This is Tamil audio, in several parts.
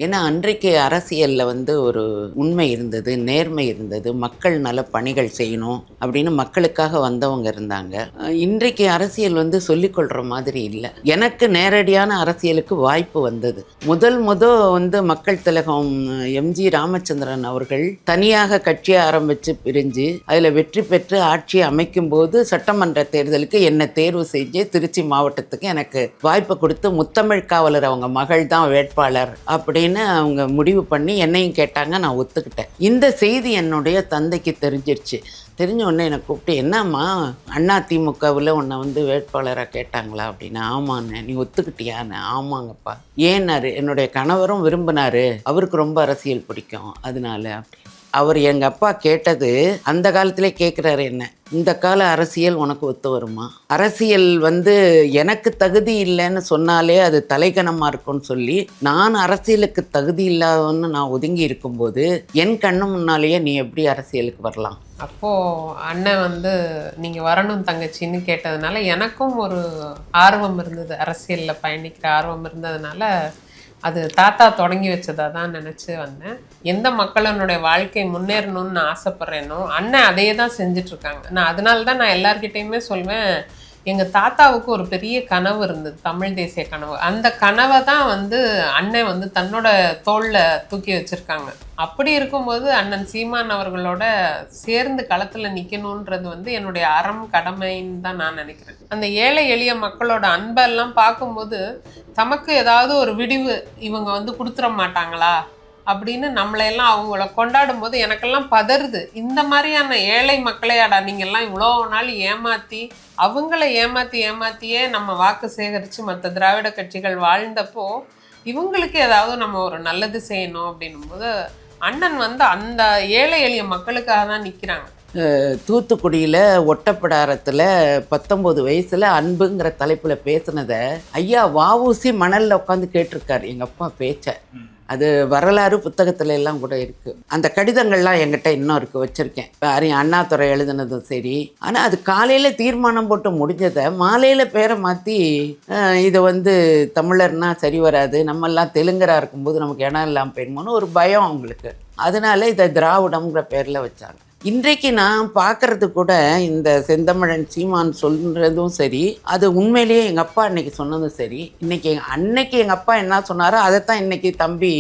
ஏன்னா அன்றைக்கு அரசியலில் ஒரு உண்மை இருந்தது, நேர்மை இருந்தது, மக்கள் நல பணிகள் செய்யணும் அப்படின்னு மக்களுக்காக வந்தவங்க இருந்தாங்க. இன்றைக்கு அரசியல் சொல்லிக்கொள்கிற மாதிரி இல்லை. எனக்கு நேரடியான அரசியலுக்கு வாய்ப்பு வந்தது. முதல் மக்கள் திலகம் எம்ஜி ராமச்சந்திரன் அவர்கள் தனியாக கட்சியை ஆரம்பித்து பிரிஞ்சு அதில் வெற்றி பெற்று ஆட்சியை அமைக்கும் போது சட்டமன்ற தேர்தலுக்கு என்னை தேர்வு செஞ்சு திருச்சி மாவட்டத்துக்கு எனக்கு வாய்ப்பு கொடுத்து முத்தமிழ் காவலர் அவங்க மகள் தான் வேட்பாளர் அப்படின்னு அவங்க முடிவு பண்ணி என்னையும் கேட்டாங்க. நான் ஒத்துக்கிட்டேன். இந்த செய்தி என்னுடைய தந்தைக்கு தெரிஞ்சிருச்சு. தெரிஞ்ச உடனே என்னை கூப்பிட்டு, என்னம்மா அதிமுகவில் உன்னை வேட்பாளராக கேட்டாங்களா அப்படின்னு. ஆமாண்ணே. நீ ஒத்துக்கிட்டியான்னு. ஆமாங்கப்பா. ஏன்னாரு, என்னுடைய கணவரும் விரும்பினாரு, அவருக்கு ரொம்ப அரசியல் பிடிக்கும், அதனால அப்படி. அவர் எங்கள் அப்பா கேட்டது அந்த காலத்திலே கேட்குறாரு என்ன, இந்த கால அரசியல் உனக்கு ஒத்து வருமா? அரசியல் எனக்கு தகுதி இல்லைன்னு சொன்னாலே அது தலைகணமாக இருக்கும்னு சொல்லி, நான் அரசியலுக்கு தகுதி இல்லாதவன்னு நான் ஒதுங்கி இருக்கும்போது என் கண்ணு முன்னாலேயே நீ எப்படி அரசியலுக்கு வரலாம்? அப்போது அண்ணன் நீங்கள் வரணும் தங்கச்சின்னு கேட்டதுனால எனக்கும் ஒரு ஆர்வம் இருந்தது, அரசியலில் பயணிக்கிற ஆர்வம் இருந்ததுனால அது தாத்தா தொடங்கி வச்சதாக தான் நினச்சி வந்தேன். எந்த மக்களினுடைய வாழ்க்கை முன்னேறணும்னு நான் ஆசைப்பட்றேனோ அண்ணன் அதையே தான் செஞ்சிட்ருக்காங்க. நான் அதனால தான் நான் எல்லார்கிட்டையுமே சொல்வேன், எங்கள் தாத்தாவுக்கு ஒரு பெரிய கனவு இருந்தது, தமிழ் தேசிய கனவு. அந்த கனவை தான் அண்ணன் தன்னோட தோளில் தூக்கி வச்சுருக்காங்க. அப்படி இருக்கும்போது அண்ணன் சீமான் அவர்களோட சேர்ந்து களத்தில் நிற்கணுன்றது என்னுடைய அறம் கடமைன்னு தான் நான் நினைக்கிறேன். அந்த ஏழை எளிய மக்களோட அன்பெல்லாம் பார்க்கும்போது தமக்கு ஏதாவது ஒரு விடிவு இவங்க கொடுத்துட மாட்டாங்களா அப்படின்னு நம்மளையெல்லாம் அவங்கள கொண்டாடும் போது எனக்கெல்லாம் பதறுது. இந்த மாதிரியான ஏழை மக்களையாடா நீங்கள்லாம் இவ்வளோ நாள் ஏமாற்றி அவங்கள ஏமாற்றியே நம்ம வாக்கு சேகரித்து மற்ற திராவிட கட்சிகள் வாழ்ந்தப்போ இவங்களுக்கு ஏதாவது நம்ம ஒரு நல்லது செய்யணும் அப்படின்னும் போது அண்ணன் அந்த ஏழை எளிய மக்களுக்காக தான் நிற்கிறாங்க. தூத்துக்குடியில் ஒட்டப்பிடாரத்தில் 19 வயசில் அன்புங்கிற தலைப்பில் பேசுனதை ஐயா வஉசி மணலில் உட்காந்து கேட்டிருக்காரு எங்கள் அப்பா பேச்சை. அது வரலாறு புத்தகத்துல எல்லாம் கூட இருக்குது. அந்த கடிதங்கள்லாம் என்கிட்ட இன்னும் இருக்குது, வச்சுருக்கேன். அண்ணாதுரை எழுதுனதும் சரி. ஆனால் அது காலையில் தீர்மானம் போட்டு முடிஞ்சதை மாலையில் பேரை மாற்றி இதை தமிழர்னா சரி வராது, நம்மெல்லாம் தெலுங்கராக இருக்கும்போது நமக்கு இடம் இல்லாமல் போயிடுமோன்னு ஒரு பயம் அவங்களுக்கு. அதனால இதை திராவிடம்ங்கிற பேரில் வச்சாங்க. இன்றைக்கு நான் பார்க்குறது கூட இந்த செந்தமிழன் சீமான் சொல்கிறதும் சரி, அது உண்மையிலேயே எங்கள் அப்பா அன்றைக்கி சொன்னதும் சரி. அன்னைக்கு எங்கள் அப்பா என்ன சொன்னாரோ அதைத்தான் இன்றைக்கி தம்பி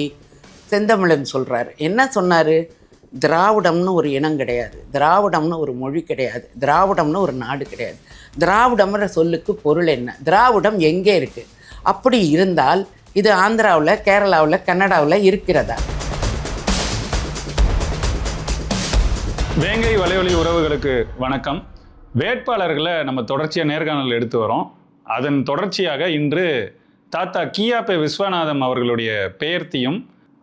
செந்தமிழன் சொல்கிறாரு. என்ன சொன்னார்? திராவிடம்னு ஒரு இனம் கிடையாது, திராவிடம்னு ஒரு மொழி கிடையாது, திராவிடம்னு ஒரு நாடு கிடையாது. திராவிடம்ன்ற சொல்லுக்கு பொருள் என்ன? திராவிடம் எங்கே இருக்குது? அப்படி இருந்தால் இது ஆந்திராவில், கேரளாவில், கன்னடாவில் இருக்கிறதா? வேங்கை வலையொலி உறவுகளுக்கு வணக்கம். வேட்பாளர்களை நம்ம தொடர்ச்சியாக நேர்காணல் எடுத்து வரோம். அதன் தொடர்ச்சியாக இன்று தாத்தா கியாபே விஸ்வநாதம் அவர்களுடைய பெயர்த்தியும்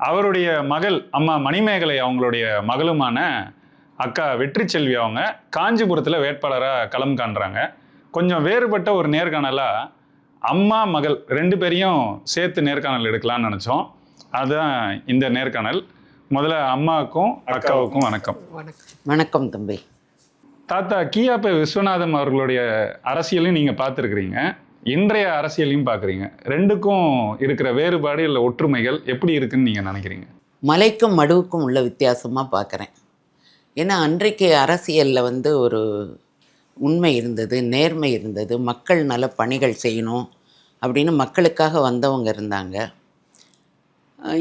அவருடைய மகள் அம்மா மணிமேகலை அவங்களுடைய மகளுமான அக்கா வெற்றி செல்வி அவங்க காஞ்சிபுரத்தில் வேட்பாளராக களம் காண்றாங்க. கொஞ்சம் வேறுபட்ட ஒரு நேர்காணலாக அம்மா மகள் 2 பேரையும் சேர்த்து நேர்காணல் எடுக்கலாம்னு நினச்சோம். அதுதான் இந்த நேர்காணல். முதல்ல அம்மாவுக்கும் அக்காவுக்கும் வணக்கம். வணக்கம் தம்பி. தாத்தா கியாபே விஸ்வநாதம் அவர்களுடைய அரசியலையும் நீங்கள் பார்த்துருக்குறீங்க, இன்றைய அரசியலையும் பார்க்குறீங்க. ரெண்டுக்கும் இருக்கிற வேறுபாடு இல்லை ஒற்றுமைகள் எப்படி இருக்குன்னு நீங்கள் நினைக்கிறீங்க? மலைக்கும் மடுவுக்கும் உள்ள வித்தியாசமாக பார்க்குறேன். ஏன்னா அன்றைக்கு அரசியலில் ஒரு உண்மை இருந்தது, நேர்மை இருந்தது, மக்கள் நல பணிகள் செய்யணும் அப்படின்னு மக்களுக்காக வந்தவங்க இருந்தாங்க.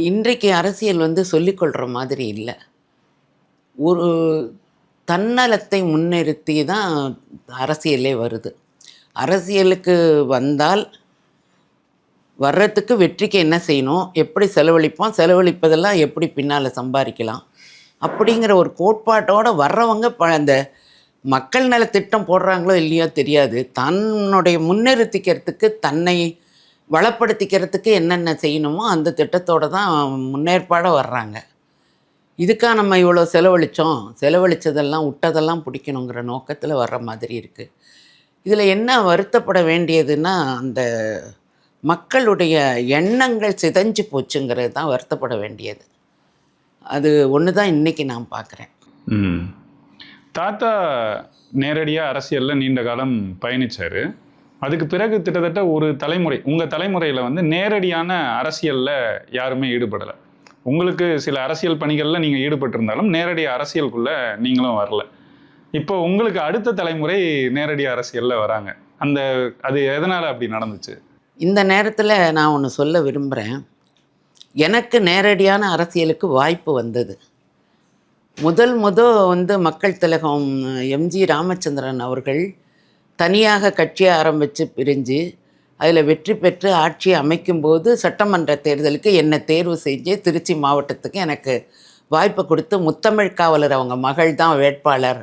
இன்றைக்கு அரசியல் சொல்லிக்கொள்கிற மாதிரி இல்லை. ஒரு தன்னலத்தை முன்னிறுத்தி தான் அரசியலே வருது. அரசியலுக்கு வந்தால் வர்றதுக்கு வெற்றிக்கு என்ன செய்யணும், எப்படி செலவழிப்போம், செலவழிப்பதெல்லாம் எப்படி பின்னால் சம்பாதிக்கலாம் அப்படிங்கிற ஒரு கோட்பாட்டோடு வர்றவங்க அந்த மக்கள் நல திட்டம் போடுறாங்களோ இல்லையோ தெரியாது, தன்னுடைய முன்னிறுத்திக்கிறதுக்கு தன்னை வளப்படுத்திக்கிறதுக்கு என்னென்ன செய்யணுமோ அந்த திட்டத்தோடு தான் முன்னேற்பாட வர்றாங்க. இதுக்காக நம்ம இவ்வளோ செலவழித்ததெல்லாம் விட்டதெல்லாம் பிடிக்கணுங்கிற நோக்கத்தில் வர்ற மாதிரி இருக்குது. இதில் என்ன வருத்தப்பட வேண்டியதுன்னா, அந்த மக்களுடைய எண்ணங்கள் சிதைஞ்சு போச்சுங்கிறது தான் வருத்தப்பட வேண்டியது. அது ஒன்று தான் இன்றைக்கி நான் பார்க்குறேன். தாத்தா நேரடியாக அரசியலில் நீண்ட காலம் பயணித்தார். அதுக்கு பிறகு கிட்டத்தட்ட ஒரு தலைமுறை, உங்கள் தலைமுறையில் நேரடியான அரசியலில் யாருமே ஈடுபடலை. உங்களுக்கு சில அரசியல் பணிகளில் நீங்கள் ஈடுபட்டிருந்தாலும் நேரடி அரசியலுக்குள்ளே நீங்களும் வரல. இப்போ உங்களுக்கு அடுத்த தலைமுறை நேரடி அரசியலில் வராங்க. அது எதனால் அப்படி நடந்துச்சு? இந்த நேரத்தில் நான் ஒன்று சொல்ல விரும்புகிறேன். எனக்கு நேரடியான அரசியலுக்கு வாய்ப்பு வந்தது. முதல் வந்து மக்கள் திலகம் எம்ஜி ராமச்சந்திரன் அவர்கள் தனியாக கட்சியை ஆரம்பித்து பிரிஞ்சு அதில் வெற்றி பெற்று ஆட்சி அமைக்கும்போது சட்டமன்ற தேர்தலுக்கு என்னை தேர்வு செஞ்சு திருச்சி மாவட்டத்துக்கு எனக்கு வாய்ப்பு கொடுத்து முத்தமிழ் காவலர் அவங்க மகள் தான் வேட்பாளர்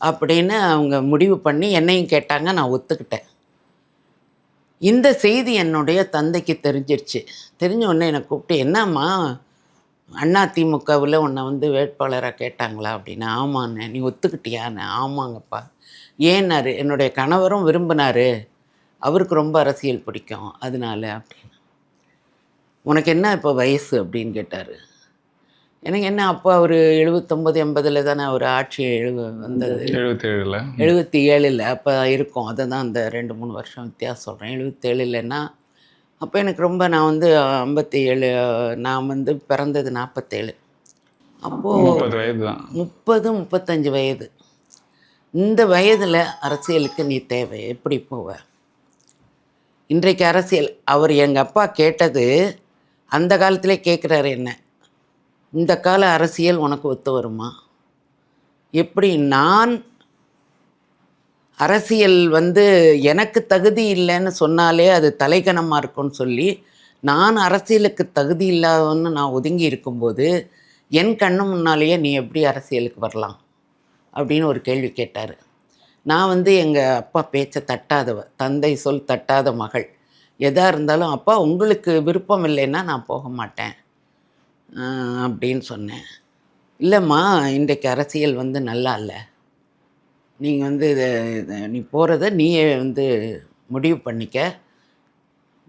அப்படின்னு அவங்க முடிவு பண்ணி என்னையும் கேட்டாங்க. நான் ஒத்துக்கிட்டேன். இந்த செய்தி என்னுடைய தந்தைக்கு தெரிஞ்சிருச்சு. தெரிஞ்ச உடனே என்னை கூப்பிட்டு, என்னம்மா அதிமுகவில் உன்னை வேட்பாளராக கேட்டாங்களா அப்படின்னு. ஆமாண்ணே. நீ ஒத்துக்கிட்டியான்னு. ஆமாங்கப்பா. ஏன்னாரு, என்னுடைய கணவரும் விரும்பினார், அவருக்கு ரொம்ப அரசியல் பிடிக்கும் அதனால அப்படின்னு. உனக்கு என்ன இப்போ வயசு அப்படின்னு கேட்டார். எனக்கு என்ன, அப்போ அவர் 79 80 தானே அவர் ஆட்சி வந்தது. 77 அப்போ இருக்கும். அதை தான் அந்த 2-3 வருஷம் வித்தியாசம் சொல்கிறேன். 77ன்னா அப்போ எனக்கு ரொம்ப, நான் 57, நான் பிறந்தது 47. அப்போது 30 வயது தான். 35 வயது. இந்த வயதில் அரசியலுக்கு நீ தேவை, எப்படி போவ? இன்றைக்கு அரசியல் அவர் எங்கள் அப்பா கேட்டது அந்த காலத்திலே கேட்குறாரு என்ன, இந்த கால அரசியல் உனக்கு ஒத்து வருமா? எப்படி? நான் அரசியல் எனக்கு தகுதி இல்லைன்னு சொன்னாலே அது தலைகணமாக இருக்கும்னு சொல்லி, நான் அரசியலுக்கு தகுதி இல்லாதவன்னு நான் ஒதுங்கி இருக்கும்போது என் கண்ணு முன்னாலேயே நீ எப்படி அரசியலுக்கு வரலாம் அப்படின்னு ஒரு கேள்வி கேட்டார். நான் எங்கள் அப்பா பேச்சை தட்டாதவ, தந்தை சொல் தட்டாத மகள். எதாக இருந்தாலும் அப்பா உங்களுக்கு விருப்பம் இல்லைன்னா நான் போக மாட்டேன் அப்படின்னு சொன்னேன். இல்லைம்மா, இன்றைக்கு அரசியல் நல்லா இல்லை, நீங்கள் நீ போகிறத நீயே முடிவு பண்ணிக்க,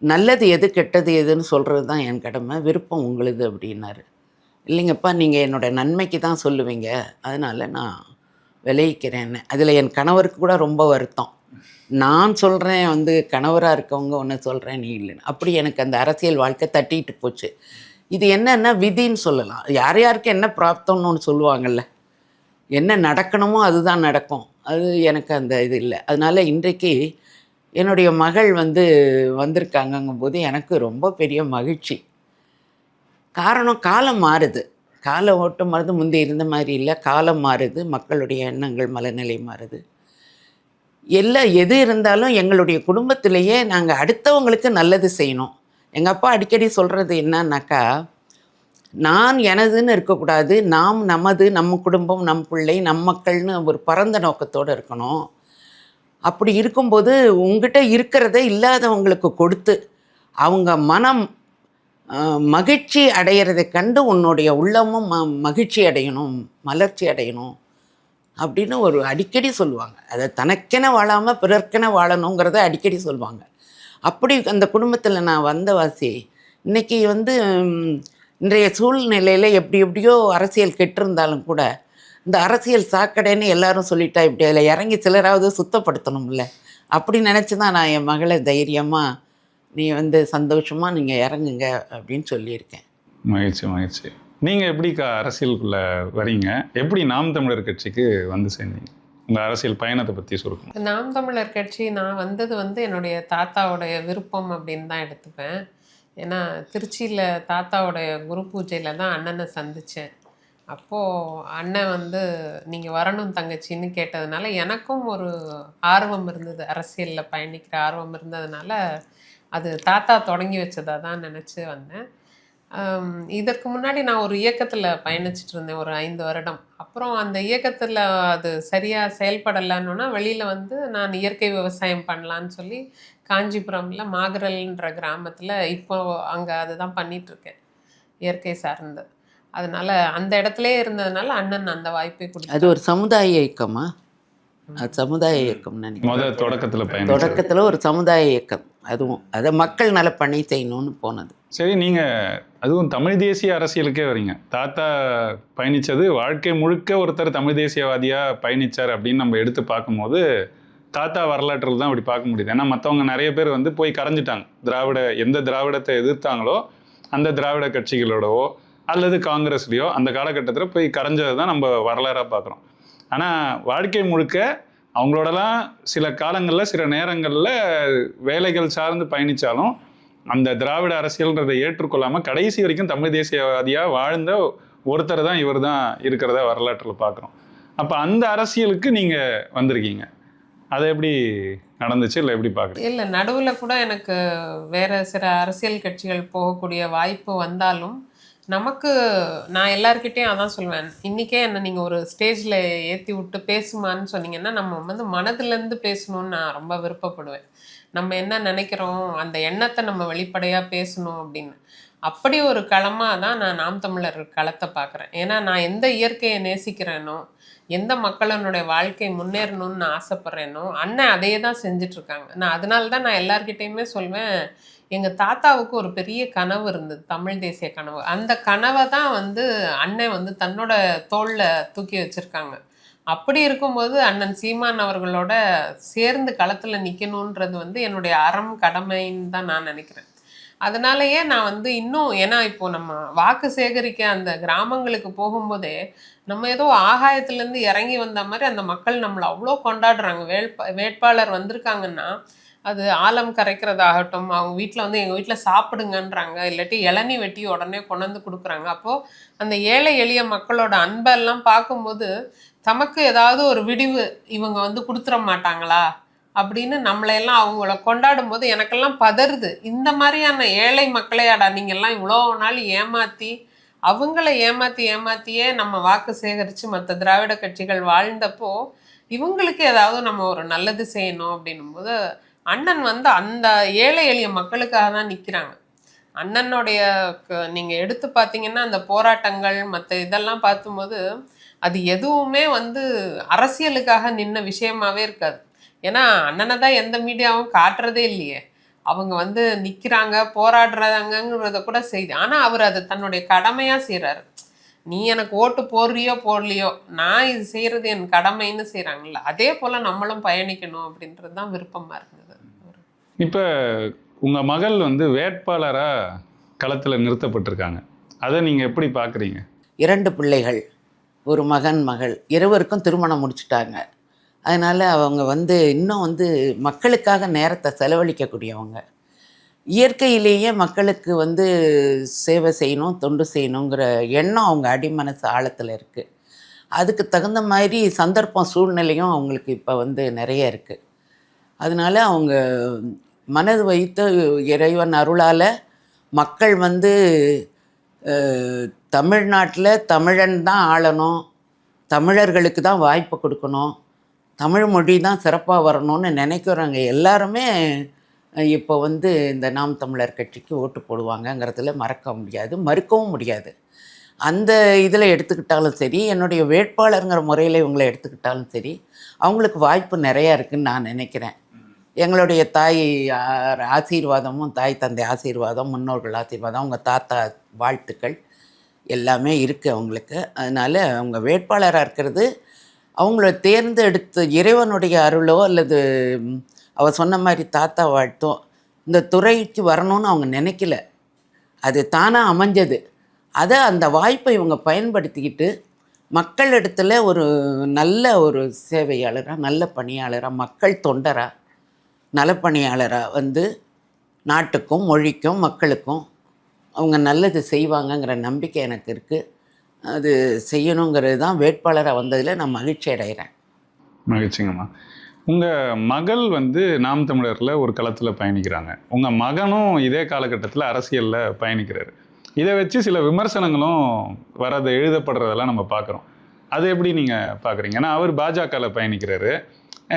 நல்லது எது கெட்டது எதுன்னு சொல்கிறது தான் என் கடமை, விருப்பம் உங்களுது அப்படின்னாரு. இல்லைங்கப்பா, நீங்கள் என்னோடய நன்மைக்கு தான் சொல்லுவீங்க, அதனால் நான் விளைவிக்கிறேன்னு. அதில் என் கணவருக்கு கூட ரொம்ப வருத்தம். நான் சொல்கிறேன் கணவராக இருக்கவங்க ஒன்று சொல்கிறேன் நீ இல்லைன்னு. அப்படி எனக்கு அந்த அரசியல் வாழ்க்கை தட்டிட்டு போச்சு. இது என்னன்னா விதின்னு சொல்லலாம். யார் யாருக்கு என்ன பிராப்தம்னு ஒன்று சொல்லுவாங்கள்ல, என்ன நடக்கணுமோ அதுதான் நடக்கும். அது எனக்கு அந்த இது இல்லை. அதனால் இன்றைக்கு என்னுடைய மகள் வந்திருக்காங்கங்கும்போது எனக்கு ரொம்ப பெரிய மகிழ்ச்சி. காரணம், காலம் மாறுது, கால ஓட்டம் மாறுது, முந்தி இருந்த மாதிரி இல்லை, காலம் மாறுது, மக்களுடைய எண்ணங்கள் மனநிலை மாறுது. எது இருந்தாலும் எங்களுடைய குடும்பத்திலேயே நாங்கள் அடுத்தவங்களுக்கு நல்லது செய்யணும். எங்கள் அப்பா அடிக்கடி சொல்கிறது என்னன்னாக்கா, நான் எனதுன்னு இருக்கக்கூடாது, நாம் நமது, நம்ம குடும்பம், நம் பிள்ளை, நம் மக்கள்னு ஒரு பரந்த நோக்கத்தோடு இருக்கணும். அப்படி இருக்கும்போது உங்ககிட்ட இருக்கிறத இல்லாதவங்களுக்கு கொடுத்து அவங்க மனம் மகிழ்ச்சி அடையிறதை கண்டு உன்னுடைய உள்ளமும் மகிழ்ச்சி அடையணும், மலர்ச்சி அடையணும் அப்படின்னு ஒரு அடிக்கடி சொல்லுவாங்க. அதை தனக்கென வாழாமல் பிறர்க்கென வாழணுங்கிறத அடிக்கடி சொல்லுவாங்க. அப்படி அந்த குடும்பத்தில் நான் வந்தவாசி. இன்றைக்கி இன்றைய சூழ்நிலையில் எப்படியோ அரசியல் கெட்டிருந்தாலும் கூட இந்த அரசியல் சாக்கடைன்னு எல்லாரும் சொல்லிட்டா இப்படி அதில் இறங்கி சிலராவது சுத்தப்படுத்தணும்ல, அப்படி நினச்சி தான் நான் என் மகளை தைரியமாக நீ சந்தோஷமாக நீங்கள் இறங்குங்க அப்படின்னு சொல்லியிருக்கேன். மகிழ்ச்சி. நீங்கள் எப்படி அரசியலுக்குள்ளே வரீங்க? எப்படி நாம் தமிழர் கட்சிக்கு சேர்ந்தீங்க? உங்கள் அரசியல் பயணத்தை பற்றி சொல்லுங்க. நாம் தமிழர் கட்சி நான் வந்தது என்னுடைய தாத்தாவுடைய விருப்பம் அப்படின்னு தான் எடுத்துப்பேன். ஏன்னா திருச்சியில் தாத்தாவுடைய குரு பூஜையில் தான் அண்ணனை சந்தித்தேன். அப்போது அண்ணன் நீங்கள் வரணும் தங்கச்சின்னு கேட்டதுனால எனக்கும் ஒரு ஆர்வம் இருந்தது, அரசியலில் பயணிக்கிற ஆர்வம் இருந்ததுனால அது தாத்தா தொடங்கி வச்சதாக தான் நினச்சி வந்தேன். இதற்கு முன்னாடி நான் ஒரு இயக்கத்தில் பயணிச்சுட்டு இருந்தேன் ஒரு 5 வருடம். அப்புறம் அந்த இயக்கத்தில் அது சரியாக செயல்படலைன்னா வெளியில் நான் இயற்கை விவசாயம் பண்ணலான்னு சொல்லி காஞ்சிபுரமில் மாகரல்ன்ற கிராமத்தில் இப்போ அங்கே அதுதான் பண்ணிகிட்ருக்கேன், இயற்கை சார்ந்து. அதனால் அந்த இடத்துலே இருந்ததுனால அண்ணன் அந்த வாய்ப்பை கொடுத்து. அது ஒரு சமுதாய இயக்கமா? அது சமுதாய இயக்கம் நினைக்கிறேன். தொடக்கத்தில் ஒரு சமுதாய இயக்கம், அதுவும் அதை மக்கள் நல பணி செய்யணும்னு போனது. சரி, நீங்கள் அதுவும் தமிழ் தேசிய அரசியலுக்கே வரீங்க. தாத்தா பயணித்தது வாழ்க்கை முழுக்க ஒருத்தர் தமிழ் தேசியவாதியாக பயணித்தார் அப்படின்னு நம்ம எடுத்து பார்க்கும்போது தாத்தா வரலாற்றில் தான் அப்படி பார்க்க முடியுது. ஏன்னா மற்றவங்க நிறைய பேர் போய் கரைஞ்சிட்டாங்க. எந்த திராவிடத்தை எதிர்த்தாங்களோ அந்த திராவிட கட்சிகளோடவோ அல்லது காங்கிரஸ்லேயோ அந்த காலகட்டத்தில் போய் கரைஞ்சதை தான் நம்ம வரலாறாக பார்க்குறோம். ஆனால் வாழ்க்கை முழுக்க அவங்களோடலாம் சில காலங்களில் சில நேரங்களில் வேலைகள் சார்ந்து பயணித்தாலும் அந்த திராவிட அரசியல்ன்றதை ஏற்றுக்கொள்ளாமல் கடைசி வரைக்கும் தமிழ் தேசியவாதியாக வாழ்ந்த ஒருத்தர் தான் இவர் தான் இருக்கிறத வரலாற்றில் பார்க்குறோம். அப்போ அந்த அரசியலுக்கு நீங்கள் வந்திருக்கீங்க, அதை எப்படி நடந்துச்சு, இல்லை எப்படி பார்க்குறீங்க? இல்லை, நடுவில் கூட எனக்கு வேற சில அரசியல் கட்சிகள் போகக்கூடிய வாய்ப்பு வந்தாலும் நமக்கு, நான் எல்லார்கிட்டேயும் அதான் சொல்வேன், இன்றைக்கே என்ன நீங்கள் ஒரு ஸ்டேஜில் ஏற்றி விட்டு பேசுமான்னு சொன்னீங்கன்னா நம்ம வந்து மனதிலேருந்து பேசணும்னு நான் ரொம்ப விருப்பப்படுவேன். நம்ம என்ன நினைக்கிறோம் அந்த எண்ணத்தை நம்ம வெளிப்படையாக பேசணும் அப்படின்னு. அப்படி ஒரு களமாக தான் நான் நாம் தமிழர் களத்தை பார்க்குறேன். ஏன்னா நான் எந்த இயற்கையை நேசிக்கிறேனோ, எந்த மக்களினுடைய வாழ்க்கை முன்னேறணும்னு நான் ஆசைப்பட்றேனோ, அண்ணன் அதையே தான் செஞ்சிட்ருக்காங்க. நான் அதனால தான் நான் எல்லார்கிட்டையுமே சொல்வேன், எங்கள் தாத்தாவுக்கு ஒரு பெரிய கனவு இருந்தது, தமிழ் தேசிய கனவு. அந்த கனவை தான் வந்து அண்ணன் வந்து தன்னோட தோளில் தூக்கி வச்சுருக்காங்க. அப்படி இருக்கும்போது அண்ணன் சீமான் அவர்களோட சேர்ந்து களத்தில் நிற்கணுன்றது வந்து என்னுடைய அறம் கடமைன்னு தான் நான் நினைக்கிறேன். அதனாலயே நான் வந்து இன்னும், ஏன்னா இப்போ நம்ம வாக்கு சேகரிக்க அந்த கிராமங்களுக்கு போகும்போதே நம்ம ஏதோ ஆகாயத்துலேருந்து இறங்கி வந்த மாதிரி அந்த மக்கள் நம்மளை அவ்வளோ கொண்டாடுறாங்க. வேட்பாளர் வந்திருக்காங்கன்னா அது ஆலம் கரைக்கிறதாகட்டும், அவங்க வீட்டில் வந்து எங்கள் வீட்டில் சாப்பிடுங்கன்றாங்க, இல்லாட்டி இளநீ வெட்டி உடனே கொண்டாந்து கொடுக்குறாங்க. அப்போது அந்த ஏழை எளிய மக்களோட அன்பெல்லாம் பார்க்கும்போது தமக்கு ஏதாவது ஒரு விடிவு இவங்க வந்து கொடுத்துட மாட்டாங்களா அப்படின்னு நம்மளையெல்லாம் அவங்கள கொண்டாடும் போது எனக்கெல்லாம் பதறுது. இந்த மாதிரியான ஏழை மக்களையாடா நீங்கள்லாம் இவ்வளோ நாள் ஏமாற்றி, அவங்கள ஏமாற்றியே நம்ம வாக்கு சேகரித்து மற்ற திராவிட கட்சிகள் வாழ்ந்தப்போ இவங்களுக்கு ஏதாவது நம்ம ஒரு நல்லது செய்யணும் அப்படின்னும்போது அண்ணன் வந்து அந்த ஏழை எளிய மக்களுக்காக தான் நிற்கிறாங்க. அண்ணனுடைய நீங்கள் எடுத்து பார்த்தீங்கன்னா அந்த போராட்டங்கள் மற்ற இதெல்லாம் பார்க்கும்போது அது எதுவுமே வந்து அரசியலுக்காக நின்ன விஷயமாவே இருக்காது. ஏன்னா அண்ணனை தான் எந்த மீடியாவும் காட்டுறதே இல்லையே. அவங்க வந்து நிற்கிறாங்க, போராடுறாங்கங்கிறத கூட செய்து, ஆனால் அவர் அதை தன்னுடைய கடமையாக செய்கிறாரு. நீ எனக்கு ஓட்டு போடுறியோ போடலையோ, நான் இது செய்கிறது என் கடமைன்னு செய்கிறாங்கல்ல, அதே போல் நம்மளும் பயணிக்கணும் அப்படின்றது தான் விருப்பமாக இருந்தது. இப்போ உங்கள் மகள் வந்து வேட்பாளராக களத்தில் நிறுத்தப்பட்டிருக்காங்க, அதை நீங்கள் எப்படி பார்க்குறீங்க? 2 பிள்ளைகள், ஒரு மகன் மகள், இருவருக்கும் திருமணம் முடிச்சுட்டாங்க. அதனால் அவங்க வந்து இன்னும் வந்து மக்களுக்காக நேரத்தை செலவழிக்கக்கூடியவங்க. இயற்கையிலேயே மக்களுக்கு வந்து சேவை செய்யணும், தொண்டு செய்யணுங்கிற எண்ணம் அவங்க அடிமனசு ஆழத்தில் இருக்குது. அதுக்கு தகுந்த மாதிரி சந்தர்ப்பம் சூழ்நிலையும் அவங்களுக்கு இப்போ வந்து நிறைய இருக்குது. அதனால் அவங்க மனது வைத்து இறைவன் அருளால் மக்கள் வந்து தமிழ்நாட்டில் தமிழன் தான் ஆளணும், தமிழர்களுக்கு தான் வாய்ப்பு கொடுக்கணும், தமிழ் மொழி தான் சிறப்பாக வரணும்னு நினைக்கிறவங்க எல்லாருமே இப்போ வந்து இந்த நாம் தமிழர் கட்சிக்கு ஓட்டு போடுவாங்கங்கிறதுல மறக்க முடியாது, மறுக்கவும் முடியாது. அந்த இதில் எடுத்துக்கிட்டாலும் சரி, என்னுடைய வேட்பாளருங்கிற முறையில் இவங்களை எடுத்துக்கிட்டாலும் சரி, அவங்களுக்கு வாய்ப்பு நிறையா இருக்குதுன்னு நான் நினைக்கிறேன். எங்களுடைய தாய் ஆசீர்வாதமும், தாய் தந்தை ஆசீர்வாதம், முன்னோர்கள் ஆசீர்வாதம், அவங்க தாத்தா வாழ்த்துக்கள் எல்லாமே இருக்குது அவங்களுக்கு. அதனால் அவங்க வேட்பாளராக இருக்கிறது அவங்கள தேர்ந்தெடுத்து இறைவனுடைய அருளோ அல்லது அவர் சொன்ன மாதிரி தாத்தா வாழ்த்தோ இந்த துறைக்கு வரணும்னு அவங்க நினைக்கல, அது தானாக அமைஞ்சது. அதை அந்த வாய்ப்பை இவங்க பயன்படுத்திக்கிட்டு மக்களிடத்தில் ஒரு நல்ல ஒரு சேவையாளராக, நல்ல பணியாளராக, மக்கள் தொண்டராக, நலப்பணியாளராக வந்து நாட்டுக்கும் மொழிக்கும் மக்களுக்கும் அவங்க நல்லது செய்வாங்கங்கிற நம்பிக்கை எனக்கு இருக்குது. அது செய்யணுங்கிறது தான் வேட்பாளராக வந்ததில் நான் மகிழ்ச்சி அடைகிறேன். மகிழ்ச்சிங்கம்மா. உங்கள் மகள் வந்து நாம் தமிழரில் ஒரு களத்தில் பயணிக்கிறாங்க, உங்கள் மகனும் இதே காலகட்டத்தில் அரசியலில் பயணிக்கிறாரு. இதை வச்சு சில விமர்சனங்களும் வரதை எழுதப்படுறதெல்லாம் நம்ம பார்க்குறோம். அது எப்படி நீங்கள் பார்க்குறீங்க? ஏன்னா அவர் பாஜகவில் பயணிக்கிறாரு,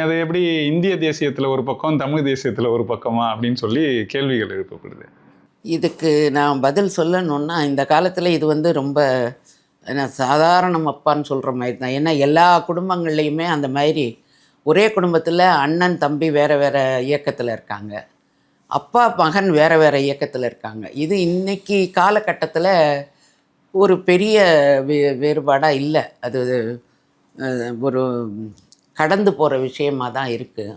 அது எப்படி இந்திய தேசியத்தில் ஒரு பக்கம், தமிழ் தேசியத்தில் ஒரு பக்கமா அப்படின்னு சொல்லி கேள்விகள் எழுப்பப்படுது. இதுக்கு நான் பதில் சொல்லணுன்னா, இந்த காலத்தில் இது வந்து ரொம்ப சாதாரணம் அப்பான்னு சொல்கிற மாதிரி தான். ஏன்னா எல்லா குடும்பங்கள்லேயுமே அந்த மாதிரி ஒரே குடும்பத்தில் அண்ணன் தம்பி வேறு வேறு இயக்கத்தில் இருக்காங்க, அப்பா மகன் வேறு வேறு இயக்கத்தில் இருக்காங்க. இது இன்றைக்கி காலகட்டத்தில் ஒரு பெரிய வேறுபாடாக இல்லை, அது ஒரு கடந்து போகிற விஷயமாக தான் இருக்குது.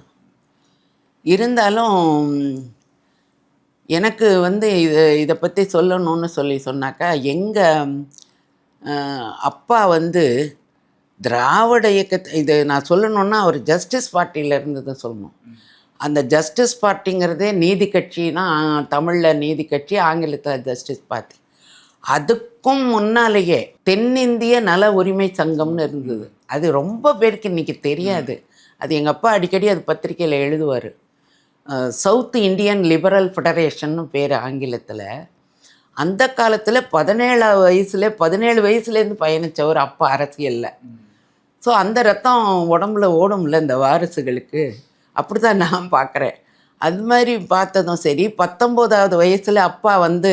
இருந்தாலும் எனக்கு வந்து இதை பற்றி சொல்லணும்னு சொன்னாக்கா, எங்கள் அப்பா வந்து திராவிட இயக்கத்தை இது நான் சொல்லணுன்னா அவர் ஜஸ்டிஸ் பார்ட்டியில் இருந்ததை சொல்லணும். அந்த ஜஸ்டிஸ் பார்ட்டிங்கிறதே நீதி கட்சினா தமிழில் நீதி கட்சி, ஆங்கிலத்தில் ஜஸ்டிஸ் பார்ட்டி. அதுக்கும் முன்னாலேயே தென்னிந்திய நல உரிமை சங்கம்னு இருந்தது. அது ரொம்ப பேருக்கு இன்றைக்கி தெரியாது. அது எங்கள் அப்பா அடிக்கடி அது பத்திரிக்கையில் எழுதுவார். சவுத் இந்தியன் லிபரல் ஃபெடரேஷன்னு பேர் ஆங்கிலத்தில். அந்த காலத்தில் 17 வயசுலேருந்து பயணித்தவர் அப்பா அரசியலில். ஸோ அந்த ரத்தம் உடம்புல ஓடும்ல இந்த வாரிசுகளுக்கு, அப்படி தான் நான் பார்க்குறேன். அது மாதிரி பார்த்ததும் சரி, 19வது வயசில் அப்பா வந்து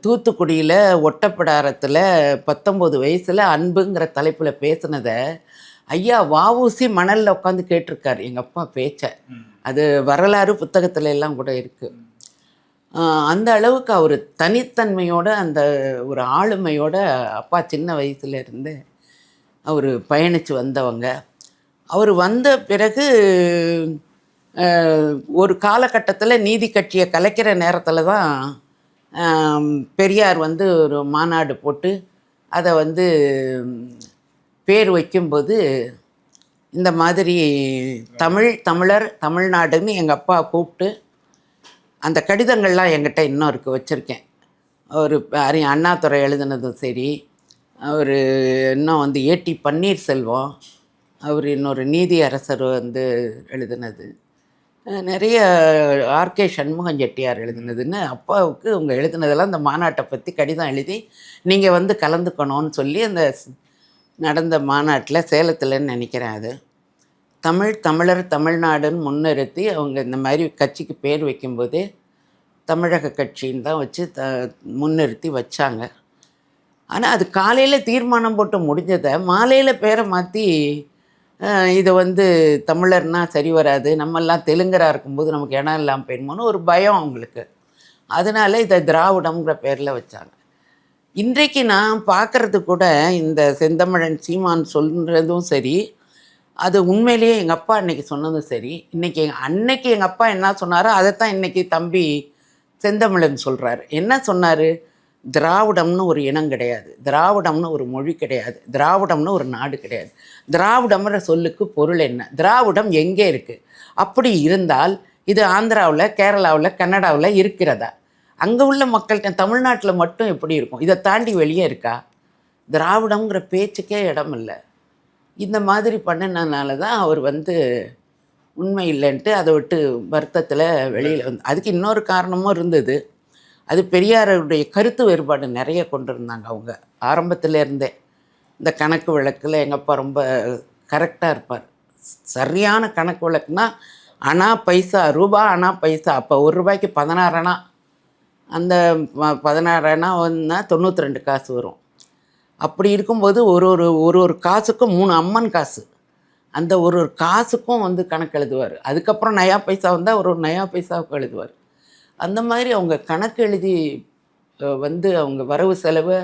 தூத்துக்குடியில் ஒட்டப்பிடாரத்தில் 19 வயசில் அன்புங்கிற தலைப்பில் பேசினதை ஐயா வஉசி மணலில் உட்காந்து கேட்டிருக்காரு எங்கள் அப்பா பேச்சை. அது வரலாறு புத்தகத்துல எல்லாம் கூட இருக்குது. அந்த அளவுக்கு அவர் தனித்தன்மையோட, அந்த ஒரு ஆளுமையோட அப்பா சின்ன வயசுலேருந்து அவர் பயணித்து வந்தவங்க. அவர் வந்த பிறகு ஒரு காலகட்டத்தில் நீதி கட்சியை கலைக்கிற நேரத்தில் தான் பெரியார் வந்து ஒரு மாநாடு போட்டு அதை வந்து பேர் வைக்கும்போது இந்த மாதிரி தமிழர் தமிழ்நாடுன்னு எங்கள் அப்பா கூப்பிட்டு, அந்த கடிதங்கள்லாம் என்கிட்ட இன்னும் இருக்குது, வச்சுருக்கேன். ஒரு அண்ணாதுரை எழுதுனதும் சரி, அவர் இன்னும் வந்து ஏடி பன்னீர்செல்வம், அவர் இன்னொரு நீதி அரசர் வந்து எழுதுனது, நிறைய ஆர்கே சண்முகம் செட்டியார் எழுதுனதுன்னு அப்பாவுக்கு அவங்க எழுதுனதெல்லாம் அந்த மாநாட்டை பற்றி கடிதம் எழுதி நீங்கள் வந்து கலந்துக்கணும்னு சொல்லி அந்த நடந்த மாநாட்டில் சேலத்தில்ன்னு நினைக்கிறேன். அது தமிழர் தமிழ்நாடுன்னு முன்னிறுத்தி அவங்க இந்த மாதிரி கட்சிக்கு பேர் வைக்கும்போதே தமிழக கட்சின்னு தான் வச்சு முன்னிறுத்தி வச்சாங்க. ஆனால் அது காலையில் தீர்மானம் போட்டு முடிஞ்சதை மாலையில் பேரை மாற்றி இதை வந்து தமிழர்னால் சரி வராது, நம்மெல்லாம் தெலுங்கராக இருக்கும்போது நமக்கு இடம் இல்லாமல் போயிடுமோன்னு ஒரு பயம் அவங்களுக்கு. அதனால இதை திராவிடம்ங்கிற பேரில் வச்சாங்க. இன்றைக்கு நான் பார்க்குறது கூட இந்த செந்தமிழன் சீமான் சொல்கிறதும் சரி, அது உண்மையிலேயே எங்கள் அப்பா அன்றைக்கி சொன்னதும் சரி. அன்னைக்கு எங்கள் அப்பா என்ன சொன்னாரோ அதைத்தான் இன்றைக்கி தம்பி செந்தமிழன் சொல்கிறாரு. என்ன சொன்னார்? திராவிடம்னு ஒரு இனம் கிடையாது, திராவிடம்னு ஒரு மொழி கிடையாது, திராவிடம்னு ஒரு நாடு கிடையாது. திராவிடம்ன்ற சொல்லுக்கு பொருள் என்ன? திராவிடம் எங்கே இருக்குது? அப்படி இருந்தால் இது ஆந்திராவில், கேரளாவில், கன்னடாவில் இருக்கிறதா? அங்கே உள்ள மக்கள்கிட்ட தமிழ்நாட்டில் மட்டும் எப்படி இருக்கும்? இதை தாண்டி வெளியே இருக்கா? திராவிடங்கிற பேச்சுக்கே இடம் இல்லை. இந்த மாதிரி பண்ணினதுனால தான் அவர் வந்து உண்மை இல்லைன்ட்டு அதை விட்டு வருத்தத்தில் வெளியில் வந்து. அதுக்கு இன்னொரு காரணமும் இருந்தது. அது பெரியாருடைய கருத்து வேறுபாடு நிறைய கொண்டு இருந்தாங்க அவங்க ஆரம்பத்திலேருந்தே. இந்த கணக்கு வழக்கில் எங்கள் அப்பா ரொம்ப கரெக்டாக இருப்பார். சரியான கணக்கு வழக்குனா அணா பைசா, ரூபா அணா பைசா. அப்போ ஒரு ரூபாய்க்கு 16 அணா. அந்த 16 அணா வந்துன்னா 92 காசு வரும். அப்படி இருக்கும்போது ஒரு காசுக்கும் 3 அம்மன் காசு. அந்த ஒரு காசுக்கும் வந்து கணக்கு எழுதுவார். அதுக்கப்புறம் நயா பைசா வந்தால் ஒரு நயா பைசாவுக்கு எழுதுவார். அந்த மாதிரி அவங்க கணக்கு எழுதி வந்து அவங்க வரவு செலவு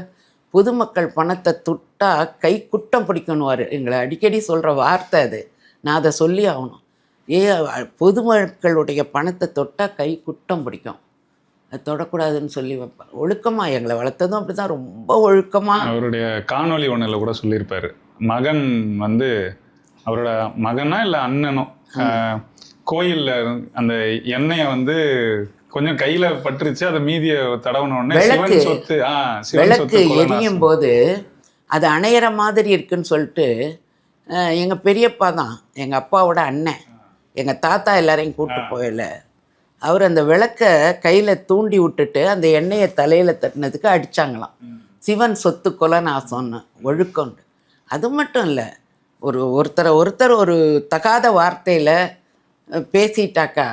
பொதுமக்கள் பணத்தை தொட்டா கை குட்டம் பிடிக்கணுவார். எங்களை அடிக்கடி சொல்கிற வார்த்தை அது. நான் அதை சொல்லி ஆகணும். பொதுமக்களுடைய பணத்தை தொட்டால் கை குட்டம் பிடிக்கும், அது தொடக்கூடாதுன்னு சொல்லி வைப்பார். ஒழுக்கமாக எங்களை வளர்த்ததும் அப்படி தான், ரொம்ப ஒழுக்கமாக. அவருடைய காணொலி ஒன்றில் கூட சொல்லியிருப்பார். மகன் வந்து அவரோட மகனா இல்லை அண்ணனோ கோயிலில் அந்த எண்ணெயை வந்து கொஞ்சம் கையில் பட்டுருச்சு, அதை மீதியை தடவனோடனே விளக்கு எரியும் போது அது அணையிற மாதிரி இருக்குன்னு சொல்லிட்டு எங்கள் பெரியப்பா தான் எங்கள் அப்பாவோட அண்ணன், எங்கள் தாத்தா எல்லாரையும் கூப்பிட்டு போயில, அவர் அந்த விளக்கை கையில் தூண்டி விட்டுட்டு அந்த எண்ணெயை தலையில் தட்டினதுக்கு அடித்தாங்களாம். சிவன் சொத்து கொலை நாசம்னு ஒழுக்கம். அது மட்டும் இல்லை, ஒருத்தர் ஒரு தகாத வார்த்தையில் பேசிட்டாக்கா,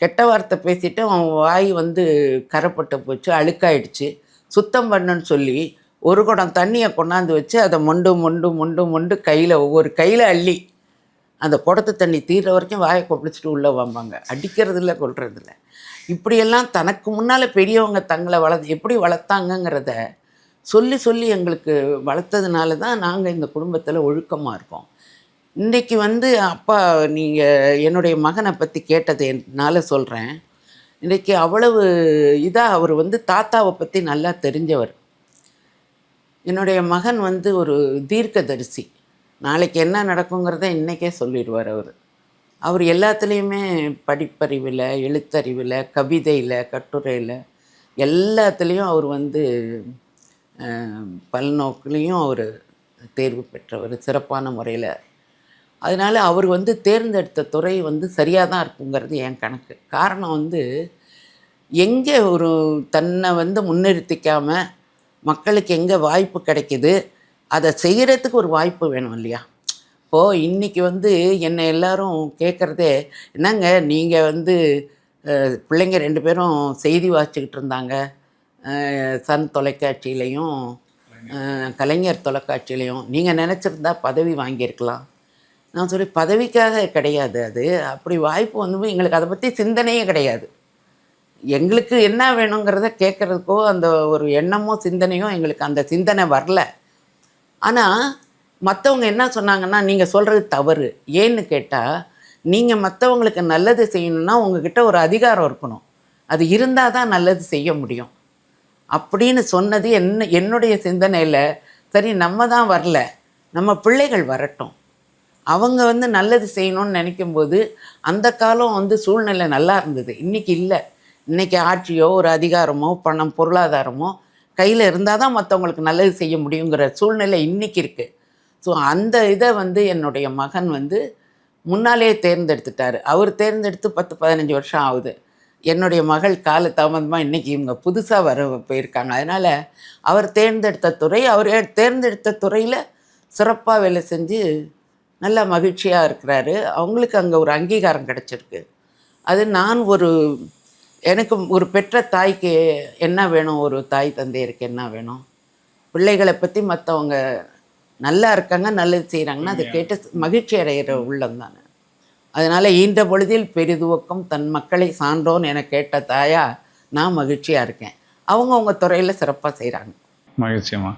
கெட்ட வார்த்தை பேசிட்டு அவன் வாய் வந்து கரைப்பட்டு போச்சு, அழுக்காயிடுச்சு, சுத்தம் பண்ணுன்னு சொல்லி ஒரு குடம் தண்ணியை கொண்டாந்து வச்சு அதை மொண்டு கையில் ஒவ்வொரு கையில் அள்ளி அந்த குடத்து தண்ணி தீர்ற வரைக்கும் வாயை கொப்பளிச்சுட்டு உள்ளே வாம்பாங்க. அடிக்கிறதில்ல, கொள்றதில்ல. இப்படியெல்லாம் தனக்கு முன்னால் பெரியவங்க தங்களை எப்படி வளர்த்தாங்கங்கிறத சொல்லி எங்களுக்கு வளர்த்ததுனால தான் நாங்கள் இந்த குடும்பத்தில் ஒழுக்கமாக இருக்கோம். இன்றைக்கி வந்து அப்பா, நீங்கள் என்னுடைய மகனை பற்றி கேட்டது என்னால் சொல்கிறேன். இன்றைக்கி அவ்வளவு இதாக அவர் வந்து தாத்தாவை பற்றி நல்லா தெரிஞ்சவர். என்னுடைய மகன் வந்து ஒரு தீர்க்கதரிசி. நாளைக்கு என்ன நடக்குங்கிறத இன்றைக்கே சொல்லிடுவார் அவர். அவர் எல்லாத்துலேயுமே படிப்பறிவில், எழுத்தறிவில், கவிதையில், கட்டுரையில் எல்லாத்துலேயும் அவர் வந்து பல்நோக்குலேயும் அவர் தேர்வு பெற்றவர் சிறப்பான முறையில். அதனால் அவர் வந்து தேர்ந்தெடுத்த துறை வந்து சரியாக தான் இருக்குங்கிறது என் கணக்கு. காரணம் வந்து எங்கே ஒரு தன்னை வந்து முன்னிறுத்திக்காமல் மக்களுக்கு எங்கே வாய்ப்பு கிடைக்குது அதை செய்கிறதுக்கு ஒரு வாய்ப்பு வேணும் இல்லையா? இப்போது இன்றைக்கி வந்து என்னை எல்லாரும் கேட்குறதே, என்னங்க நீங்கள் வந்து பிள்ளைங்க 2 பேரும் செய்தி வாசிச்சுக்கிட்டு இருந்தாங்க சன் தொலைக்காட்சியிலையும் கலைஞர் தொலைக்காட்சியிலையும், நீங்கள் நினச்சிருந்தா பதவி வாங்கியிருக்கலாம். நான் சொல்லி பதவிக்காக கிடையாது, அது அப்படி வாய்ப்பு வந்து எங்களுக்கு அதை பற்றி சிந்தனையே கிடையாது. எங்களுக்கு என்ன வேணுங்கிறத கேட்குறதுக்கோ அந்த ஒரு எண்ணமோ சிந்தனையோ எங்களுக்கு அந்த சிந்தனை வரல. ஆனால் மற்றவங்க என்ன சொன்னாங்கன்னா, நீங்கள் சொல்கிறது தவறு. ஏன்னு கேட்டால், நீங்கள் மற்றவங்களுக்கு நல்லது செய்யணுன்னா உங்ககிட்ட ஒரு அதிகாரம் இருக்கணும், அது இருந்தால் தான் நல்லது செய்ய முடியும் அப்படின்னு சொன்னது என்னுடைய சிந்தனையில். சரி, நம்ம தான் வரல, நம்ம பிள்ளைகள் வரட்டும், அவங்க வந்து நல்லது செய்யணும்னு நினைக்கும்போது அந்த காலம் வந்து சூழ்நிலை நல்லா இருந்தது. இன்றைக்கி இல்லை. இன்றைக்கி ஆட்சியோ ஒரு அதிகாரமோ பணம் பொருளாதாரமோ கையில் இருந்தால் தான் மற்றவங்களுக்கு நல்லது செய்ய முடியுங்கிற சூழ்நிலை இன்றைக்கி இருக்குது. ஸோ அந்த இதை வந்து என்னுடைய மகன் வந்து முன்னாலே தேர்ந்தெடுத்துட்டார். அவர் தேர்ந்தெடுத்து 10-15 வருஷம் ஆகுது. என்னுடைய மகள் கால தாமதமாக இன்றைக்கி இவங்க புதுசாக வர போயிருக்காங்க. அதனால் அவர் தேர்ந்தெடுத்த துறை, அவர் தேர்ந்தெடுத்த துறையில் சிறப்பாக வேலை செஞ்சு நல்லா மகிழ்ச்சியாக இருக்கிறாரு. அவங்களுக்கு அங்கே ஒரு அங்கீகாரம் கிடச்சிருக்கு. அது நான் எனக்கு ஒரு பெற்ற தாய்க்கு என்ன வேணும், ஒரு தாய் தந்தையருக்கு என்ன வேணும், பிள்ளைகளை பற்றி மற்றவங்க நல்லா இருக்காங்க நல்லது செய்கிறாங்கன்னா அதை கேட்டு மகிழ்ச்சி அடைகிற உள்ளம் தானே. அதனால் ஈன்ற பொழுதில் பெரிதுவக்கம் தன் மக்களை சான்றோன்னு என கேட்ட தாயா நான் மகிழ்ச்சியாக இருக்கேன். அவங்க துறையில் சிறப்பாக செய்கிறாங்க. மகிழ்ச்சியம்மா.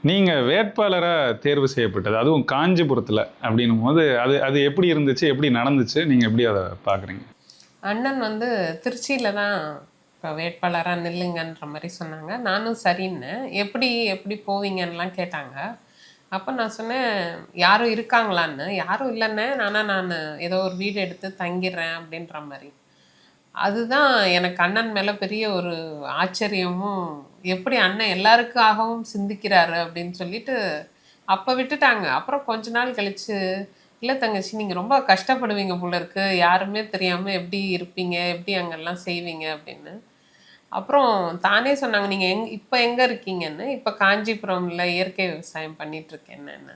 நீங்கள் வேட்பாளராக தேர்வு செய்யப்பட்டது, அதுவும் காஞ்சிபுரத்தில் அப்படின்னும் போது அது எப்படி இருந்துச்சு, எப்படி நடந்துச்சு, நீங்கள் எப்படி அதை பார்க்குறீங்க? அண்ணன் வந்து திருச்சியில் தான் இப்போ வேட்பாளராக நில்லுங்கன்ற மாதிரி சொன்னாங்க. நானும் சரின்னு எப்படி போவீங்கன்னெலாம் கேட்டாங்க. அப்போ நான் சொன்னேன், யாரும் இருக்காங்களான்னு. யாரும் இல்லைன்னு, ஆனால் நான் ஏதோ ஒரு வீடு எடுத்து தங்கிடுறேன் அப்படின்ற மாதிரி. அதுதான் எனக்கு அண்ணன் மேலே பெரிய ஒரு ஆச்சரியமும், எப்படி அண்ணன் எல்லாருக்காகவும் சிந்திக்கிறாரு அப்படின்னு சொல்லிட்டு அப்போ விட்டுட்டாங்க. அப்புறம் கொஞ்ச நாள் கழித்து, இல்லை தங்கச்சி நீங்கள் ரொம்ப கஷ்டப்படுவீங்க போல இருக்கு, யாருமே தெரியாமல் எப்படி இருப்பீங்க, எப்படி அங்கெல்லாம் செய்வீங்க அப்படின்னு. அப்புறம் தானே சொன்னாங்க, நீங்கள் இப்போ எங்கே இருக்கீங்கன்னு. இப்போ காஞ்சிபுரமில் இயற்கை விவசாயம் பண்ணிகிட்ருக்கேன்னு.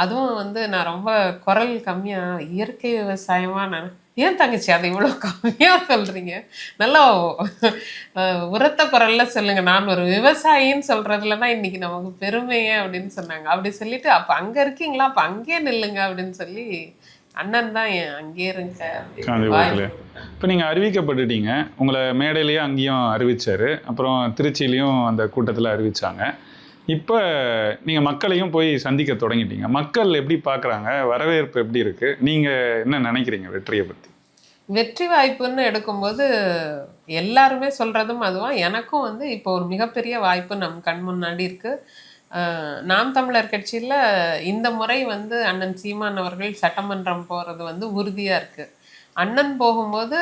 அதுவும் வந்து நான் ரொம்ப குரல் கம்மியாக, இயற்கை விவசாயமாக நான், ஏன் தங்கச்சி அதை இவ்வளோ கம்மியாக சொல்கிறீங்க, நல்லா உரத்த குரலில் சொல்லுங்கள், நான் ஒரு விவசாயின்னு சொல்கிறதுல தான் இன்றைக்கி நமக்கு பெருமையே அப்படின்னு சொன்னாங்க. அப்படி சொல்லிவிட்டு, அப்போ அங்கே இருக்கீங்களா, அப்போ அங்கேயே நில்லுங்க அப்படின்னு சொல்லி அண்ணன் தான் அங்கேயே இருங்க. இப்போ நீங்கள் அறிவிக்கப்பட்டுட்டீங்க, உங்களை மேடையிலேயே அங்கேயும் அறிவிச்சார், அப்புறம் திருச்சியிலையும் அந்த கூட்டத்தில் அறிவித்தாங்க. இப்போ நீங்கள் மக்களையும் போய் சந்திக்க தொடங்கிட்டீங்க. மக்கள் எப்படி பார்க்குறாங்க, வரவேற்பு எப்படி இருக்குது, நீங்கள் என்ன நினைக்கிறீங்க வெற்றியை பற்றி? வெற்றி வாய்ப்புன்னு எடுக்கும்போது எல்லாருமே சொல்கிறதும் அதுவாக, எனக்கும் வந்து இப்போ ஒரு மிகப்பெரிய வாய்ப்பு நம் கண் முன்னாடி இருக்குது. நாம் தமிழர் கட்சியில் இந்த முறை வந்து அண்ணன் சீமான் அவர்கள் சட்டமன்றம் போகிறது வந்து உறுதியாக இருக்குது. அண்ணன் போகும்போது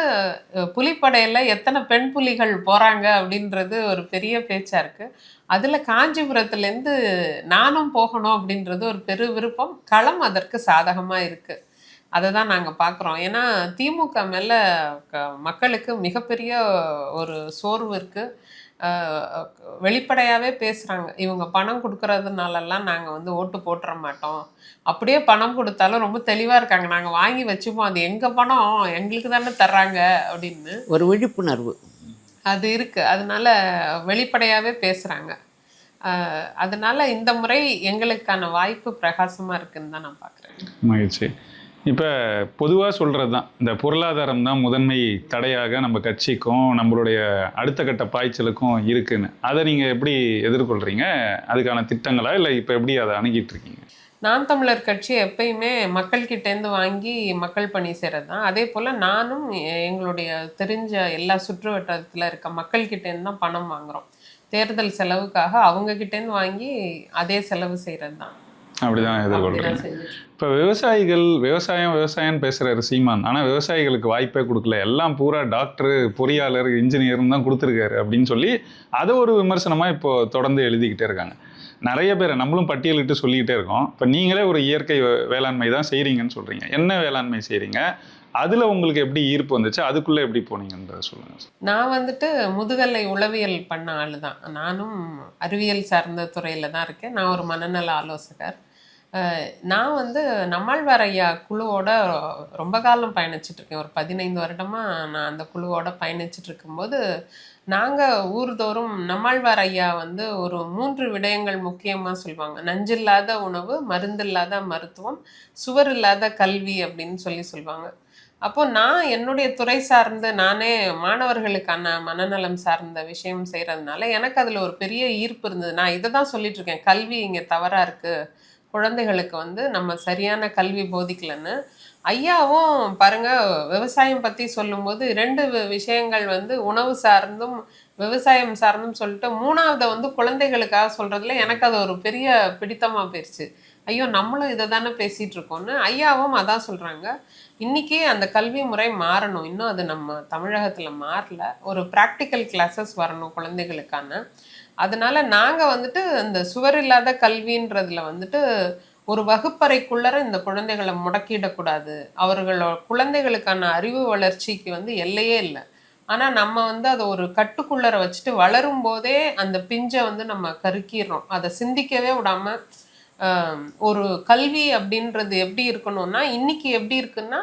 புலிப்படையில் எத்தனை பெண் புலிகள் போகிறாங்க அப்படின்றது ஒரு பெரிய பேச்சாக இருக்குது. அதில் காஞ்சிபுரத்துலேருந்து நானும் போகணும் அப்படின்றது ஒரு பெரு விருப்பம். களம் அதற்கு சாதகமாக இருக்குது. அதை தான் நாங்கள் பார்க்குறோம். ஏன்னா திமுக மேலே மக்களுக்கு மிகப்பெரிய ஒரு சோர்வு இருக்குது. வெளிப்படையாகவே பேசுகிறாங்க, இவங்க பணம் கொடுக்கறதுனாலலாம் நாங்கள் வந்து ஓட்டு போட்டுற மாட்டோம், அப்படியே பணம் கொடுத்தாலும் ரொம்ப தெளிவாக இருக்காங்க, நாங்கள் வாங்கி வச்சுப்போம், அது எங்கள் பணம் எங்களுக்கு தானே தர்றாங்க அப்படின்னு ஒரு விழிப்புணர்வு அது இருக்குது. அதனால வெளிப்படையாகவே பேசுகிறாங்க. அதனால இந்த முறை எங்களுக்கான வாய்ப்பு பிரகாசமாக இருக்குன்னு தான் நான் பார்க்குறேன். மகிழ்ச்சி. இப்போ பொதுவாக சொல்கிறது தான், இந்த பொருளாதாரம் தான் முதன்மை தடையாக நம்ம கட்சிக்கும் நம்மளுடைய அடுத்த கட்ட பாய்ச்சலுக்கும் இருக்குன்னு. அதை நீங்கள் எப்படி எதிர்கொள்கிறீங்க? அதுக்கான திட்டங்களா இல்லை இப்போ எப்படி அதை அணுகிட்டு இருக்கீங்க? நாம் தமிழர் கட்சி எப்பயுமே மக்கள்கிட்டேருந்து வாங்கி மக்கள் பணி செய்கிறது தான். அதே போல் நானும் எங்களுடைய தெரிஞ்ச எல்லா சுற்று வட்டாரத்தில் இருக்க மக்கள்கிட்டேருந்து தான் பணம் வாங்குகிறோம். தேர்தல் செலவுக்காக அவங்கக்கிட்டேருந்து வாங்கி அதே செலவு செய்கிறது தான். அப்படிதான் எதிர்கொள்றீங்க. இப்போ விவசாயம் பேசுகிறாரு சீமான், ஆனால் விவசாயிகளுக்கு வாய்ப்பே கொடுக்கல, எல்லாம் பூரா டாக்டரு, பொறியாளர், இன்ஜினியர்னு தான் கொடுத்துருக்காரு அப்படின்னு சொல்லி அதை ஒரு விமர்சனமாக இப்போ தொடர்ந்து எழுதிக்கிட்டே இருக்காங்க. நிறைய பேர் நம்மளும் பட்டியலிட்டு சொல்லிக்கிட்டே இருக்கோம். இப்போ நீங்களே ஒரு இயற்கை வேளாண்மை தான் செய்கிறீங்கன்னு சொல்கிறீங்க. என்ன வேளாண்மை செய்கிறீங்க? அதில் உங்களுக்கு எப்படி ஈர்ப்பு வந்துச்சு? அதுக்குள்ளே எப்படி போனீங்கன்றத சொல்லுங்கள். நான் வந்துட்டு முதுகலை உளவியல் பண்ண ஆள் தான். நானும் அறிவியல் சார்ந்த துறையில் தான் இருக்கேன். நான் ஒரு மனநல ஆலோசகர். நான் வந்து நம்மாழ்வார் ஐயா குழுவோட ரொம்ப காலம் பயணிச்சிட்ருக்கேன். ஒரு 15 வருடமாக நான் அந்த குழுவோட பயணிச்சுட்டு இருக்கும்போது நாங்கள் ஊர்தோறும் நம்மாழ்வார் ஐயா வந்து ஒரு 3 விடயங்கள் முக்கியமாக சொல்லுவாங்க. நஞ்சில்லாத உணவு, மருந்தில்லாத மருத்துவம், சுவர் இல்லாத கல்வி அப்படின்னு சொல்லுவாங்க. அப்போது நான் என்னுடைய துறை சார்ந்து நானே மாணவர்களுக்கான மனநலம் சார்ந்த விஷயம் செய்கிறதுனால எனக்கு அதில் ஒரு பெரிய ஈர்ப்பு இருந்தது. நான் இதை தான் சொல்லிகிட்ருக்கேன், கல்வி இங்கே தவறாக இருக்குது, குழந்தைகளுக்கு வந்து நம்ம சரியான கல்வி போதிக்கலன்னு. ஐயாவும் பாருங்க, விவசாயம் பற்றி சொல்லும்போது 2 விஷயங்கள் வந்து உணவு சார்ந்தும் விவசாயம் சார்ந்தும் சொல்லிட்டு 3ஆவதை வந்து குழந்தைகளுக்காக சொல்கிறதுல எனக்கு அது ஒரு பெரிய பிடித்தமாக போயிடுச்சு. ஐயோ, நம்மளும் இதை தானே பேசிகிட்டு இருக்கோன்னு. ஐயாவும் அதான் சொல்கிறாங்க, இன்றைக்கி அந்த கல்வி முறை மாறணும், இன்னும் அது நம்ம தமிழகத்தில் மாறல, ஒரு ப்ராக்டிக்கல் கிளாஸஸ் வரணும் குழந்தைகளுக்கான. அதனால நாங்கள் வந்துட்டு இந்த சுவர் இல்லாத கல்வின்றதுல வந்துட்டு ஒரு வகுப்பறைக்குள்ளர இந்த குழந்தைகளை முடக்கிடக்கூடாது. அவர்களோட குழந்தைகளுக்கான அறிவு வளர்ச்சிக்கு வந்து எல்லையே இல்லை. ஆனால் நம்ம வந்து அதை ஒரு கட்டுக்குள்ளர வச்சுட்டு வளரும் போதே அந்த பிஞ்சை வந்து நம்ம கருக்கிடுறோம். அதை சிந்திக்கவே விடாமல் ஒரு கல்வி அப்படின்றது எப்படி இருக்கணும்னா, இன்னைக்கு எப்படி இருக்குன்னா,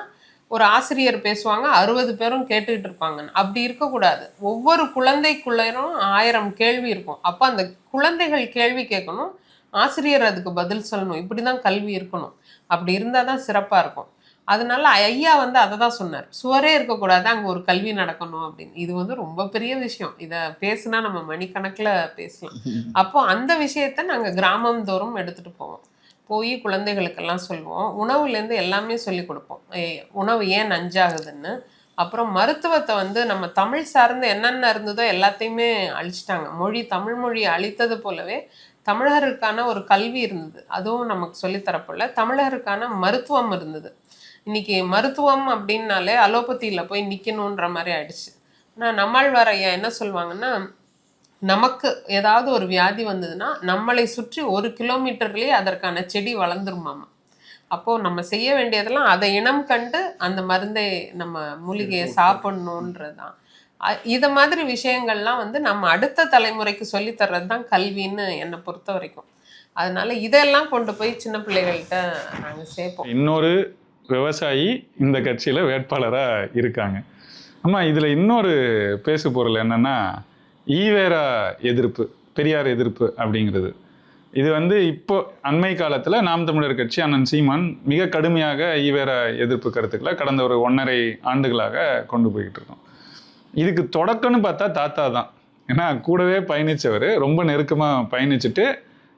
ஒரு ஆசிரியர் பேசுவாங்க, 60 பேரும் கேட்டுக்கிட்டு இருப்பாங்க. அப்படி இருக்கக்கூடாது. ஒவ்வொரு குழந்தைக்குள்ளரும் 1000 கேள்வி இருக்கும். அப்போ அந்த குழந்தைகள் கேள்வி கேட்கணும், ஆசிரியர் அதுக்கு பதில் சொல்லணும். இப்படி தான் கல்வி இருக்கணும். அப்படி இருந்தால் தான் சிறப்பாக இருக்கும். அதனால ஐயா வந்து அதை தான் சொன்னார், சுவரே இருக்கக்கூடாது, அங்கே ஒரு கல்வி நடக்கணும் அப்படின்னு. இது வந்து ரொம்ப பெரிய விஷயம். இதை பேசுனா நம்ம மணிக்கணக்கில் பேசலாம். அப்போ அந்த விஷயத்த நாங்கள் கிராமம் தோறும் எடுத்துகிட்டு போவோம். போய் குழந்தைகளுக்கெல்லாம் சொல்லுவோம். உணவுலேருந்து எல்லாமே சொல்லி கொடுப்போம். உணவு ஏன் நஞ்சாகுதுன்னு. அப்புறம் மருத்துவத்தை வந்து நம்ம தமிழ் சார்ந்து என்னென்ன இருந்ததோ எல்லாத்தையுமே அழிச்சிட்டாங்க. தமிழ் மொழி அழித்தது போலவே தமிழருக்கான ஒரு கல்வி இருந்தது, அதுவும் நமக்கு சொல்லித்தரப்போல. தமிழருக்கான மருத்துவம் இருந்தது. இன்னைக்கு மருத்துவம் அப்படின்னாலே அலோபதியில் போய் நிற்கணுன்ற மாதிரி ஆயிடுச்சு. ஆனால் நம்மாழ்வார் ஐயா என்ன சொல்லுவாங்கன்னா, நமக்கு ஏதாவது ஒரு வியாதி வந்ததுன்னா நம்மளை சுற்றி 1 கிலோமீட்டர்லேயே அதற்கான செடி வளர்ந்துருமாமா. அப்போது நம்ம செய்ய வேண்டியதெல்லாம் அதை இனம் கண்டு அந்த மருந்தை நம்ம மூலிகையை சாப்பிடணுன்றது தான். இதை மாதிரி விஷயங்கள்லாம் வந்து நம்ம அடுத்த தலைமுறைக்கு சொல்லித்தர்றது தான் கல்வின்னு என்னை பொறுத்த வரைக்கும். அதனால இதெல்லாம் கொண்டு போய் சின்ன பிள்ளைகள்கிட்ட நாங்கள் சேர்ப்போம். இன்னொரு விவசாயி இந்த கட்சியில் வேட்பாளராக இருக்காங்க. ஆமாம், இதில் இன்னொரு பேசு பொருள் என்னென்னா, ஈவேரா எதிர்ப்பு, பெரியார் எதிர்ப்பு அப்படிங்கிறது. இது வந்து இப்போ அண்மை காலத்தில் நாம் தமிழர் கட்சி அண்ணன் சீமான் மிக கடுமையாக ஈவேரா எதிர்ப்பு கருத்துக்களை கடந்த ஒரு 1.5 ஆண்டுகளாக கொண்டு போய்கிட்டு இருக்கோம். இதுக்கு தொடக்கம்னு பார்த்தா தாத்தா தான். ஏன்னா கூடவே பயணித்தவர், ரொம்ப நெருக்கமாக பயணிச்சுட்டு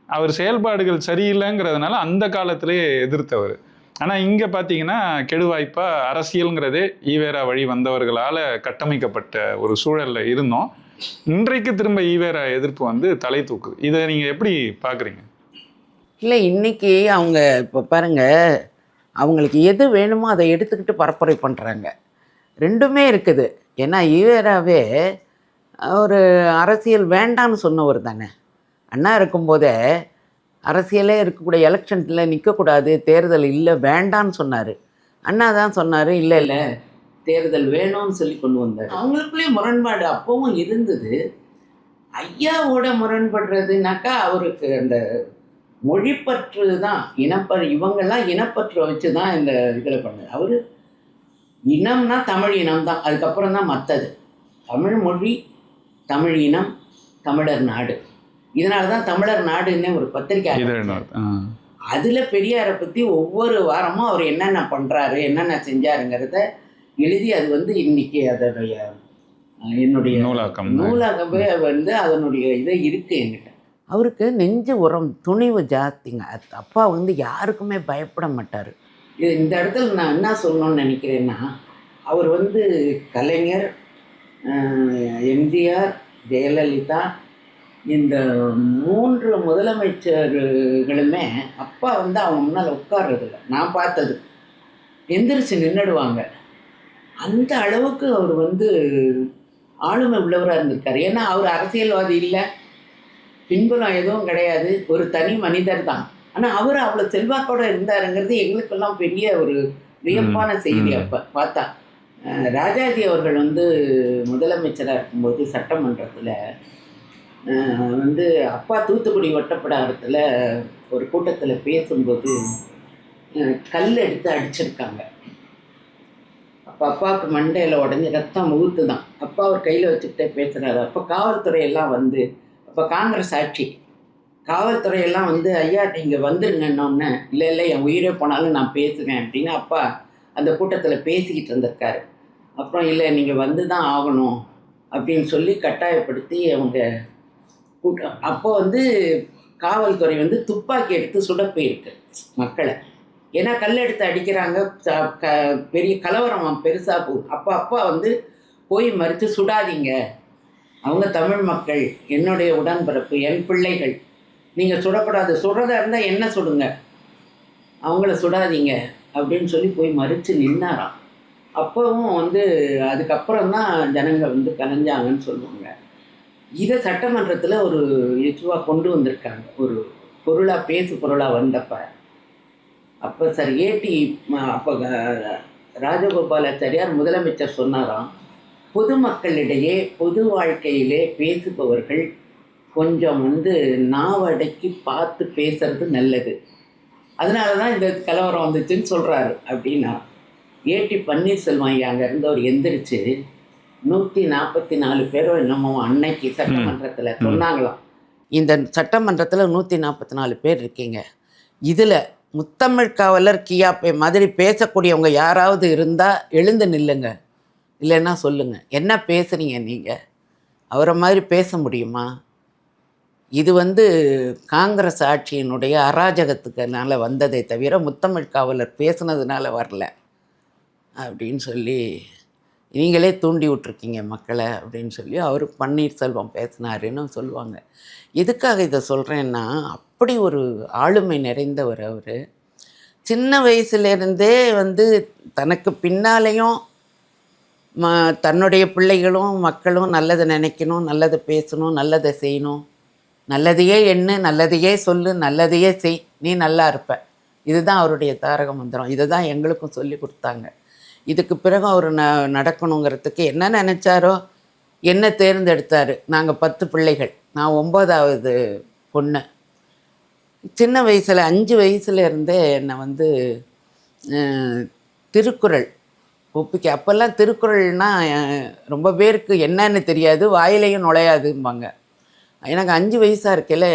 அவர் செயல்பாடுகள் சரியில்லைங்கிறதுனால அந்த காலத்திலேயே எதிர்த்தவர். ஆனால் இங்கே பார்த்தீங்கன்னா கெடுவாய்ப்பாக அரசியலுங்கிறதே ஈவேரா வழி வந்தவர்களால் கட்டமைக்கப்பட்ட ஒரு சூழலில் இருந்தோம். இன்றைக்கு திரும்ப ஈவேரா எதிர்ப்பு வந்து தலை தூக்குது. இதை நீங்கள் எப்படி பார்க்குறீங்க? இல்லை, இன்னைக்கு அவங்க இப்போ பாருங்க, அவங்களுக்கு எது வேணுமோ அதை எடுத்துக்கிட்டு பரப்புரை பண்ணுறாங்க. 2மே இருக்குது. ஏன்னா ஈவேராவே ஒரு அரசியல் வேண்டான்னு சொன்னவர் தானே. அண்ணா இருக்கும்போதே அரசியலே இருக்கக்கூடிய எலெக்ஷனில் நிற்கக்கூடாது, தேர்தல் இல்லை வேண்டான்னு சொன்னார். அண்ணா தான் சொன்னார், இல்லை இல்லை தேர்தல் வேணும்னு சொல்லி கொண்டு வந்தார். அவங்களுக்குள்ளே முரண்பாடு அப்பவும் இருந்தது. ஐயாவோட முரண்படுறதுனாக்கா அவருக்கு அந்த மொழிப்பற்று தான், இவங்கெல்லாம் இனப்பற்று வச்சு தான் இந்த இதில் பண்ணார். அவர் இனம்னா தமிழ் இனம் தான், அதுக்கப்புறம் தான் மற்றது. தமிழ் மொழி, தமிழ் இனம், தமிழர் நாடு. இதனால தான் தமிழர் நாடுன்னு ஒரு பத்திரிக்கை, அதில் பெரியாரை பற்றி ஒவ்வொரு வாரமும் அவர் என்னென்ன பண்ணுறாரு, என்னென்ன செஞ்சாருங்கிறத எழுதி அது வந்து இன்னைக்கு அதனுடைய என்னுடைய நூலாக்கமே வந்து அதனுடைய இதை இருக்குது என்கிட்ட. அவருக்கு நெஞ்சு உரம், துணிவு ஜாஸ்திங்க. அப்பா வந்து யாருக்குமே பயப்பட மாட்டார். இந்த இடத்துல நான் என்ன சொல்லணும்னு நினைக்கிறேன்னா, அவர் வந்து கலைஞர், எம்ஜிஆர், ஜெயலலிதா இந்த 3 முதலமைச்சர்களுமே அப்பா வந்து அவங்க முன்னால் உட்கார்றதில்ல. நான் பார்த்தது. எந்திரிச்சு நின்னுடுவாங்க. அந்த அளவுக்கு அவர் வந்து ஆளுமை உள்ளவரா இருந்திருக்காரு. ஏன்னா, அவர் அரசியல்வாதி இல்ல. பின்புலம் எதுவும் கிடையாது. ஒரு தனி மனிதர் தான். ஆனா, அவரு அவ்வளோ செல்வாக்கோட இருந்தாருங்கிறது எங்களுக்கெல்லாம் பெரிய ஒரு வியப்பான செய்தி அப்ப பார்த்தா. ராஜாஜி அவர்கள் வந்து முதலமைச்சரா இருக்கும்போது சட்டமன்றத்தில வந்து அப்பா தூத்துக்குடி வட்டப்பிடாரத்தில ஒரு கூட்டத்தில பேசும்போது கல் எடுத்து அடிச்சிருக்காங்க. அப்ப அப்பாவுக்கு மண்டையில உடைஞ்சு ரத்தம் ஊத்து தான். அப்பா அவர் கையில வச்சுக்கிட்டே பேசுறாரு. அப்ப காவல்துறை எல்லாம் வந்து அப்ப காங்கிரஸ் ஆட்சி. காவல்துறை எல்லாம் வந்து, "ஐயா நீங்க வந்துருங்கன்னோன்னே," "இல்ல, இல்ல என் உயிரே போனாலும் நான் பேசுவேன்" அப்படின்னு அப்பா அந்த கூட்டத்தில பேசிக்கிட்டு இருந்திருக்காரு. அப்புறம், "இல்ல நீங்க வந்து தான் ஆகணும்" அப்படின்னு சொல்லி கட்டாயப்படுத்தி அவங்க அப்போ வந்து காவல்துறை வந்து துப்பாக்கி எடுத்து சுட போயிருக்கு மக்களை. ஏன்னா கல் எடுத்து அடிக்கிறாங்க, பெரிய கலவரம் பெருசாக போகுது. அப்போ அப்பா வந்து போய் மறித்து, "சுடாதீங்க, அவங்க தமிழ் மக்கள், என்னுடைய உடன்பிறப்பு, என் பிள்ளைகள், நீங்கள் சுடக்கூடாது, சுடுறதா இருந்தால் என்ன சுடுங்க, அவங்கள சுடாதீங்க" அப்படின்னு சொல்லி போய் மறித்து நின்னாராம். அப்போவும் வந்து அதுக்கப்புறம் தான் ஜனங்க வந்து கலைஞ்சாங்கன்னு சொல்லுவாங்க. இதை சட்டமன்றத்தில் ஒரு இஷ்யூவாக கொண்டு வந்திருக்காங்க, ஒரு பொருளாக, பேசு பொருளாக வந்தப்ப. அப்போ சார் ஏடி அப்போ ராஜகோபாலாச்சாரியார் முதலமைச்சர் சொன்னாராம், பொதுமக்களிடையே பொது வாழ்க்கையிலே பேசுபவர்கள் கொஞ்சம் வந்து நாவடக்கி பார்த்து பேசுறது நல்லது, அதனால தான் இந்த கலவரம் வந்துச்சுன்னு சொல்கிறாரு அப்படின்னா. ஏடி பன்னீர்செல்வம் ஐயா அங்கே இருந்தவர் எந்திரிச்சு 144 பேரோ என்னமோ அன்னைக்கு சட்டமன்றத்தில் சொன்னாங்களாம். இந்த சட்டமன்றத்தில் 144 பேர் இருக்கீங்க, இதில் முத்தமிழ் காவலர் கியாப்பே மாதிரி பேசக்கூடியவங்க யாராவது இருந்தால் எழுந்து நில்லுங்க, இல்லைன்னா சொல்லுங்கள், என்ன பேசுகிறீங்க நீங்கள், அவரை மாதிரி பேச முடியுமா? இது வந்து காங்கிரஸ் ஆட்சியினுடைய அராஜகத்துக்குனால வந்ததை தவிர முத்தமிழ் காவலர் பேசுனதுனால வரல அப்படின்னு சொல்லி, நீங்களே தூண்டி விட்ருக்கீங்க மக்களை அப்படின்னு சொல்லி அவர் பன்னீர்செல்வம் பேசினாருன்னு சொல்லுவாங்க. எதுக்காக இதை சொல்கிறேன்னா, அப்படி ஒரு ஆளுமை நிறைந்தவர் அவர். சின்ன வயசுலேருந்தே வந்து தனக்கு பின்னாலேயும் தன்னுடைய பிள்ளைகளும் மக்களும் நல்லதை நினைக்கணும், நல்லதை பேசணும், நல்லதை செய்யணும், நல்லதையே எண்ணு, நல்லதையே சொல்லு, நல்லதையே செய், நீ நல்லா இருப்ப, இதுதான் அவருடைய தாரக மந்திரம். இதை தான் எங்களுக்கும் சொல்லி கொடுத்தாங்க. இதுக்கு பிறகு அவர் நடக்கணுங்கிறதுக்கு என்ன நினச்சாரோ, என்ன தேர்ந்தெடுத்தார். நாங்கள் 10 பிள்ளைகள், நான் 9வது பொண்ணு. சின்ன வயசில் 5 வயசுலேருந்தே என்னை வந்து திருக்குறள் ஒப்பிக்க, அப்போல்லாம் திருக்குறள்னால் ரொம்ப பேருக்கு என்னன்னு தெரியாது, வாயிலையும் நுழையாதும்பாங்க. எனக்கு 5 வயசாக இருக்கையில்,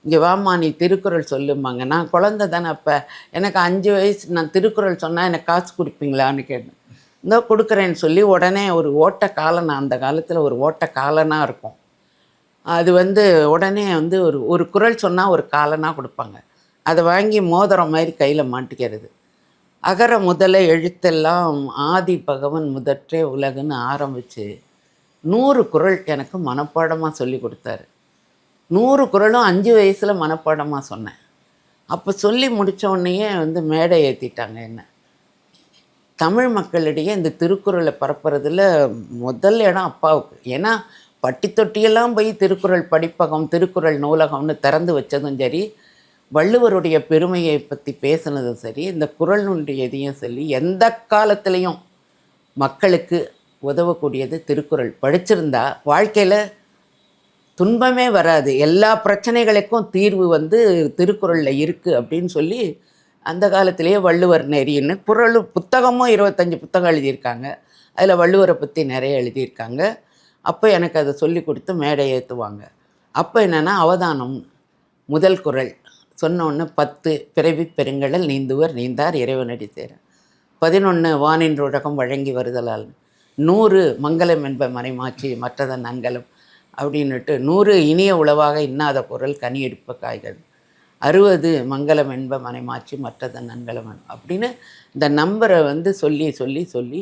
"இங்கே வாம்மா நீ திருக்குறள் சொல்லும்பாங்க." நான் குழந்த தானே அப்போ, எனக்கு 5 வயசு, நான் திருக்குறள் சொன்னால் எனக்கு காசு கொடுப்பீங்களான்னு கேட்டேன். "இதோ கொடுக்குறேன்னு" சொல்லி உடனே ஒரு ஓட்ட காலனா, அந்த காலத்தில் ஒரு ஓட்ட காலனாக இருக்கும், அது வந்து உடனே வந்து ஒரு குறள் சொன்னால் ஒரு காலனாக கொடுப்பாங்க. அதை வாங்கி மோதிரம் மாதிரி கையில் மாட்டிக்கிறது. அகர முதல எழுத்தெல்லாம் ஆதி பகவன் முதற்றே உலகுன்னு ஆரம்பித்து 100 குறள் எனக்கு மனப்பாடமாக சொல்லி கொடுத்தாரு. 100 குறளும் 5 வயசில் மனப்பாடமாக சொன்னேன். அப்போ சொல்லி முடித்த உடனேயே வந்து மேடை ஏற்றிட்டாங்க என்ன. தமிழ் மக்களிடையே இந்த திருக்குறளை பரப்புறதுல முதல் இடம் அப்பாவுக்கு. ஏன்னா பட்டி தொட்டியெல்லாம் போய் திருக்குறள் படிப்பகம், திருக்குறள் நூலகம்னு திறந்து வச்சதும் சரி, வள்ளுவருடைய பெருமையை பற்றி பேசுனதும் சரி, இந்த குறளுடைய இதையும் சொல்லி, எந்த காலத்துலேயும் மக்களுக்கு உதவக்கூடியது திருக்குறள். படிச்சிருந்தா வாழ்க்கையில் துன்பமே வராது, எல்லா பிரச்சனைகளுக்கும் தீர்வு வந்து திருக்குறளில் இருக்குது அப்படின்னு சொல்லி அந்த காலத்திலேயே வள்ளுவர் நெறின்னு புத்தகமும் 25 புத்தகம் எழுதியிருக்காங்க. அதில் வள்ளுவரை பற்றி நிறைய எழுதியிருக்காங்க. அப்போ எனக்கு அதை சொல்லி கொடுத்து மேடை ஏற்றுவாங்க. அப்போ என்னென்னா, அவதானம் முதல் குறள் சொன்னோன்னு 10 பிறவி பெருங்கடல் நீந்துவர் நீந்தார் இறைவனடி சேர, 11 வானின்று உலகம் வழங்கி வருதலால், 100 மங்களம் என்ப மறைமாற்றி மற்றதன் அங்கலம், அப்படின்னுட்டு 100 இனிய உளவாக இன்னாத குரல் கனி எடுப்ப காய்கள், 60 மங்களம் என்ப மனைமாட்சி மற்றதன் நன்கலம் அப்படின்னு இந்த நம்பரை வந்து சொல்லி சொல்லி சொல்லி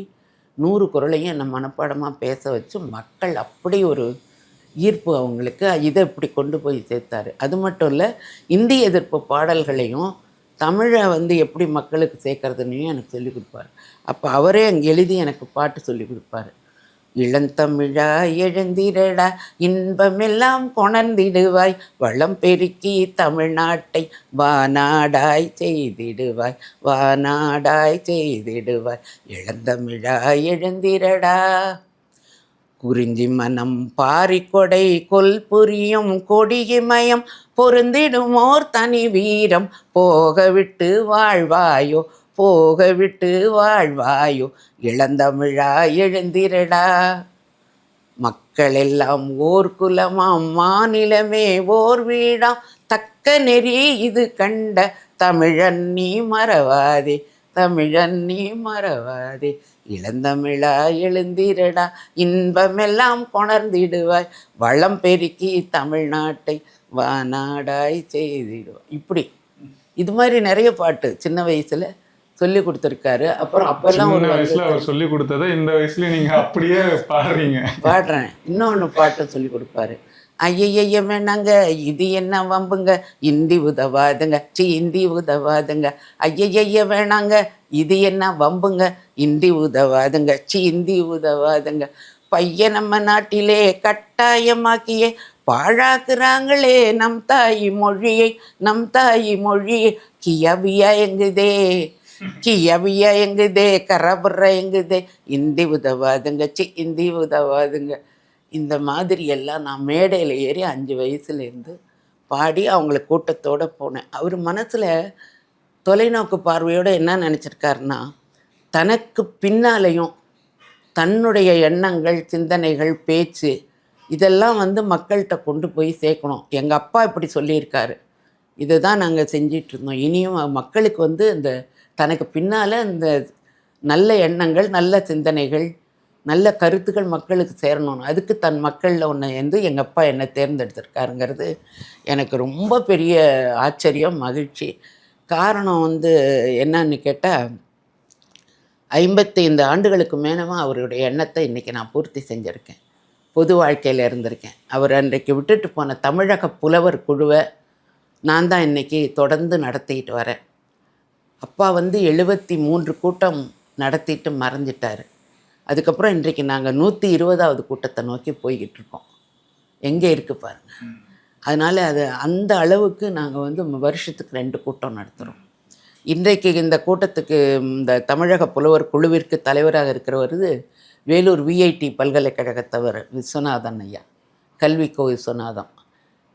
100 குறளையும் என்னை மனப்பாடமாக பேச வச்சு மக்கள் அப்படி ஒரு ஈர்ப்பு அவங்களுக்கு. இதை இப்படி கொண்டு போய் சேர்த்தாரு. அது மட்டும் இல்லை, இந்தி எதிர்ப்பு பாடல்களையும் தமிழை வந்து எப்படி மக்களுக்கு சேர்க்கறதுன்னையும் எனக்கு சொல்லிக் கொடுப்பார். அப்போ அவரே அங்கே எழுதி எனக்கு பாட்டு சொல்லி கொடுப்பாரு. இளந்தமிழா எழுந்திரடா இன்பமெல்லாம் கொணர்ந்திடுவாய், வளம் பெருக்கி தமிழ்நாட்டை வானாடாய் செய்திடுவாய், வானாடாய் செய்திடுவாய். இளந்தமிழா எழுந்திரடா. குறிஞ்சி மனம் பாரிக்கொடை கொல் புரியும் கொடியிமயம் பொருந்திடுமோர் தனி வீரம், போக விட்டு வாழ்வாயோ போக விட்டு வாழ்வாயோ, இளந்தமிழா எழுந்திரடா. மக்கள் எல்லாம் ஓர் குலமாம் மாநிலமே ஓர் வீடாம், தக்க நெறி இது கண்ட தமிழன் நீ மறவாதே, தமிழன் நீ மறவாதே. இளந்தமிழா எழுந்திரடா இன்பமெல்லாம் கொணர்ந்திடுவாய், வளம் பெருக்கி தமிழ்நாட்டை வானாடாய் செய்திடுவாய். இப்படி இது மாதிரி நிறைய பாட்டு சின்ன வயசுல சொல்லி கொடுத்துருக்காரு. அப்புறம் அப்பெல்லாம் ஒரு வயசுல அவர் சொல்லி கொடுத்ததை இந்த வயசுல நீங்க அப்படியே பாடுறீங்க. பாடுறேன். இன்னொன்று பாட்டை சொல்லி கொடுப்பாரு. ஐயைய வேணாங்க இது என்ன வம்புங்க, இந்தி உதவாதுங்க, இந்தி உதவாதுங்க. ஐயைய வேணாங்க இது என்ன வம்புங்க, இந்தி உதவாதுங்க, இந்தி உதவாதுங்க. பையன் நம்ம நாட்டிலே கட்டாயமாக்கியே பாழாக்குறாங்களே நம் தாய் மொழியை, நம் தாய் மொழியை. கியவியா எங்குதே கியவியா எங்குதே, கரபுற எங்குதே, இந்தி உதவாதுங்க, இந்தி உதவாதுங்க. இந்த மாதிரி எல்லாம் நான் மேடையில் ஏறி 5 வயசுலேருந்து பாடி அவங்கள கூட்டத்தோடு போனேன். அவர் மனசில் தொலைநோக்கு பார்வையோடு என்ன நினச்சிருக்காருன்னா, தனக்கு பின்னாலேயும் தன்னுடைய எண்ணங்கள் சிந்தனைகள் பேச்சு இதெல்லாம் வந்து மக்கள்கிட்ட கொண்டு போய் சேர்க்கணும். எங்கள் அப்பா இப்படி சொல்லியிருக்காரு, இதை தான் நாங்கள் செஞ்சிட்ருந்தோம். இனியும் மக்களுக்கு வந்து இந்த தனக்கு பின்னால் இந்த நல்ல எண்ணங்கள் நல்ல சிந்தனைகள் நல்ல கருத்துக்கள் மக்களுக்கு சேரணும். அதுக்கு தன் மக்களில் ஒன்று வந்து எங்கள் அப்பா என்னை தேர்ந்தெடுத்திருக்காருங்கிறது எனக்கு ரொம்ப பெரிய ஆச்சரியம் மகிழ்ச்சி. காரணம் வந்து என்னன்னு கேட்டால், 55 ஆண்டுகளுக்கு மேலமாக அவருடைய எண்ணத்தை இன்றைக்கி நான் பூர்த்தி செஞ்சுருக்கேன். பொது வாழ்க்கையில் இருந்திருக்கேன். அவர் அன்றைக்கு விட்டுட்டு போன தமிழக புலவர் குழுவை நான் தான் இன்றைக்கி தொடர்ந்து நடத்திக்கிட்டு வரேன். அப்பா வந்து 73 கூட்டம் நடத்திட்டு மறைஞ்சிட்டார். அதுக்கப்புறம் இன்றைக்கு நாங்கள் 120வது கூட்டத்தை நோக்கி போய்கிட்டு இருக்கோம். எங்கே இருக்குது பாருங்கள். அதனால் அது அந்த அளவுக்கு நாங்கள் வந்து வருஷத்துக்கு 2 கூட்டம் நடத்துகிறோம். இன்றைக்கு இந்த கூட்டத்துக்கு இந்த தமிழக புலவர் குழுவிற்கு தலைவராக இருக்கிறவர் வேலூர் விஐடி பல்கலைக்கழகத்தவர் விஸ்வநாதன் ஐயா, கல்விக்கோ விஸ்வநாதன்.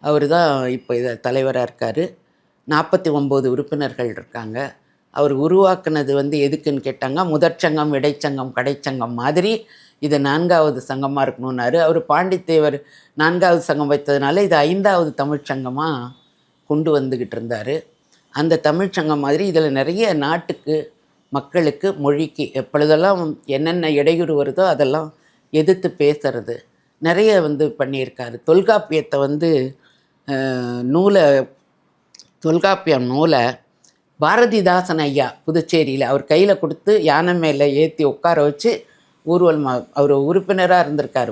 அவர் தான் இப்போ இதை தலைவராக இருக்கார். 49 உறுப்பினர்கள் இருக்காங்க. அவர் உருவாக்குனது வந்து எதுக்குன்னு கேட்டாங்க, முதற்சங்கம் இடைச்சங்கம் கடைச்சங்கம் மாதிரி இது 4வது சங்கமாக இருக்கணும்னாரு. அவர் பாண்டித்தேவர் 4வது சங்கம் வைத்ததுனால இது 5வது தமிழ்ச்சங்கமாக கொண்டு வந்துக்கிட்டு இருந்தார். அந்த தமிழ்ச்சங்கம் மாதிரி இதில் நிறைய நாட்டுக்கு மக்களுக்கு மொழிக்கு எப்பொழுதெல்லாம் என்னென்ன இடையூறு வருதோ அதெல்லாம் எதிர்த்து பேசுறது நிறைய வந்து பண்ணியிருக்காரு. தொல்காப்பியத்தை வந்து தொல்காப்பியம் நூலை பாரதிதாசன் ஐயா புதுச்சேரியில் அவர் கையில் கொடுத்து யானை மேலே ஏற்றி உட்கார வச்சு ஊர்வலமாக அவர் உறுப்பினராக இருந்திருக்கார்.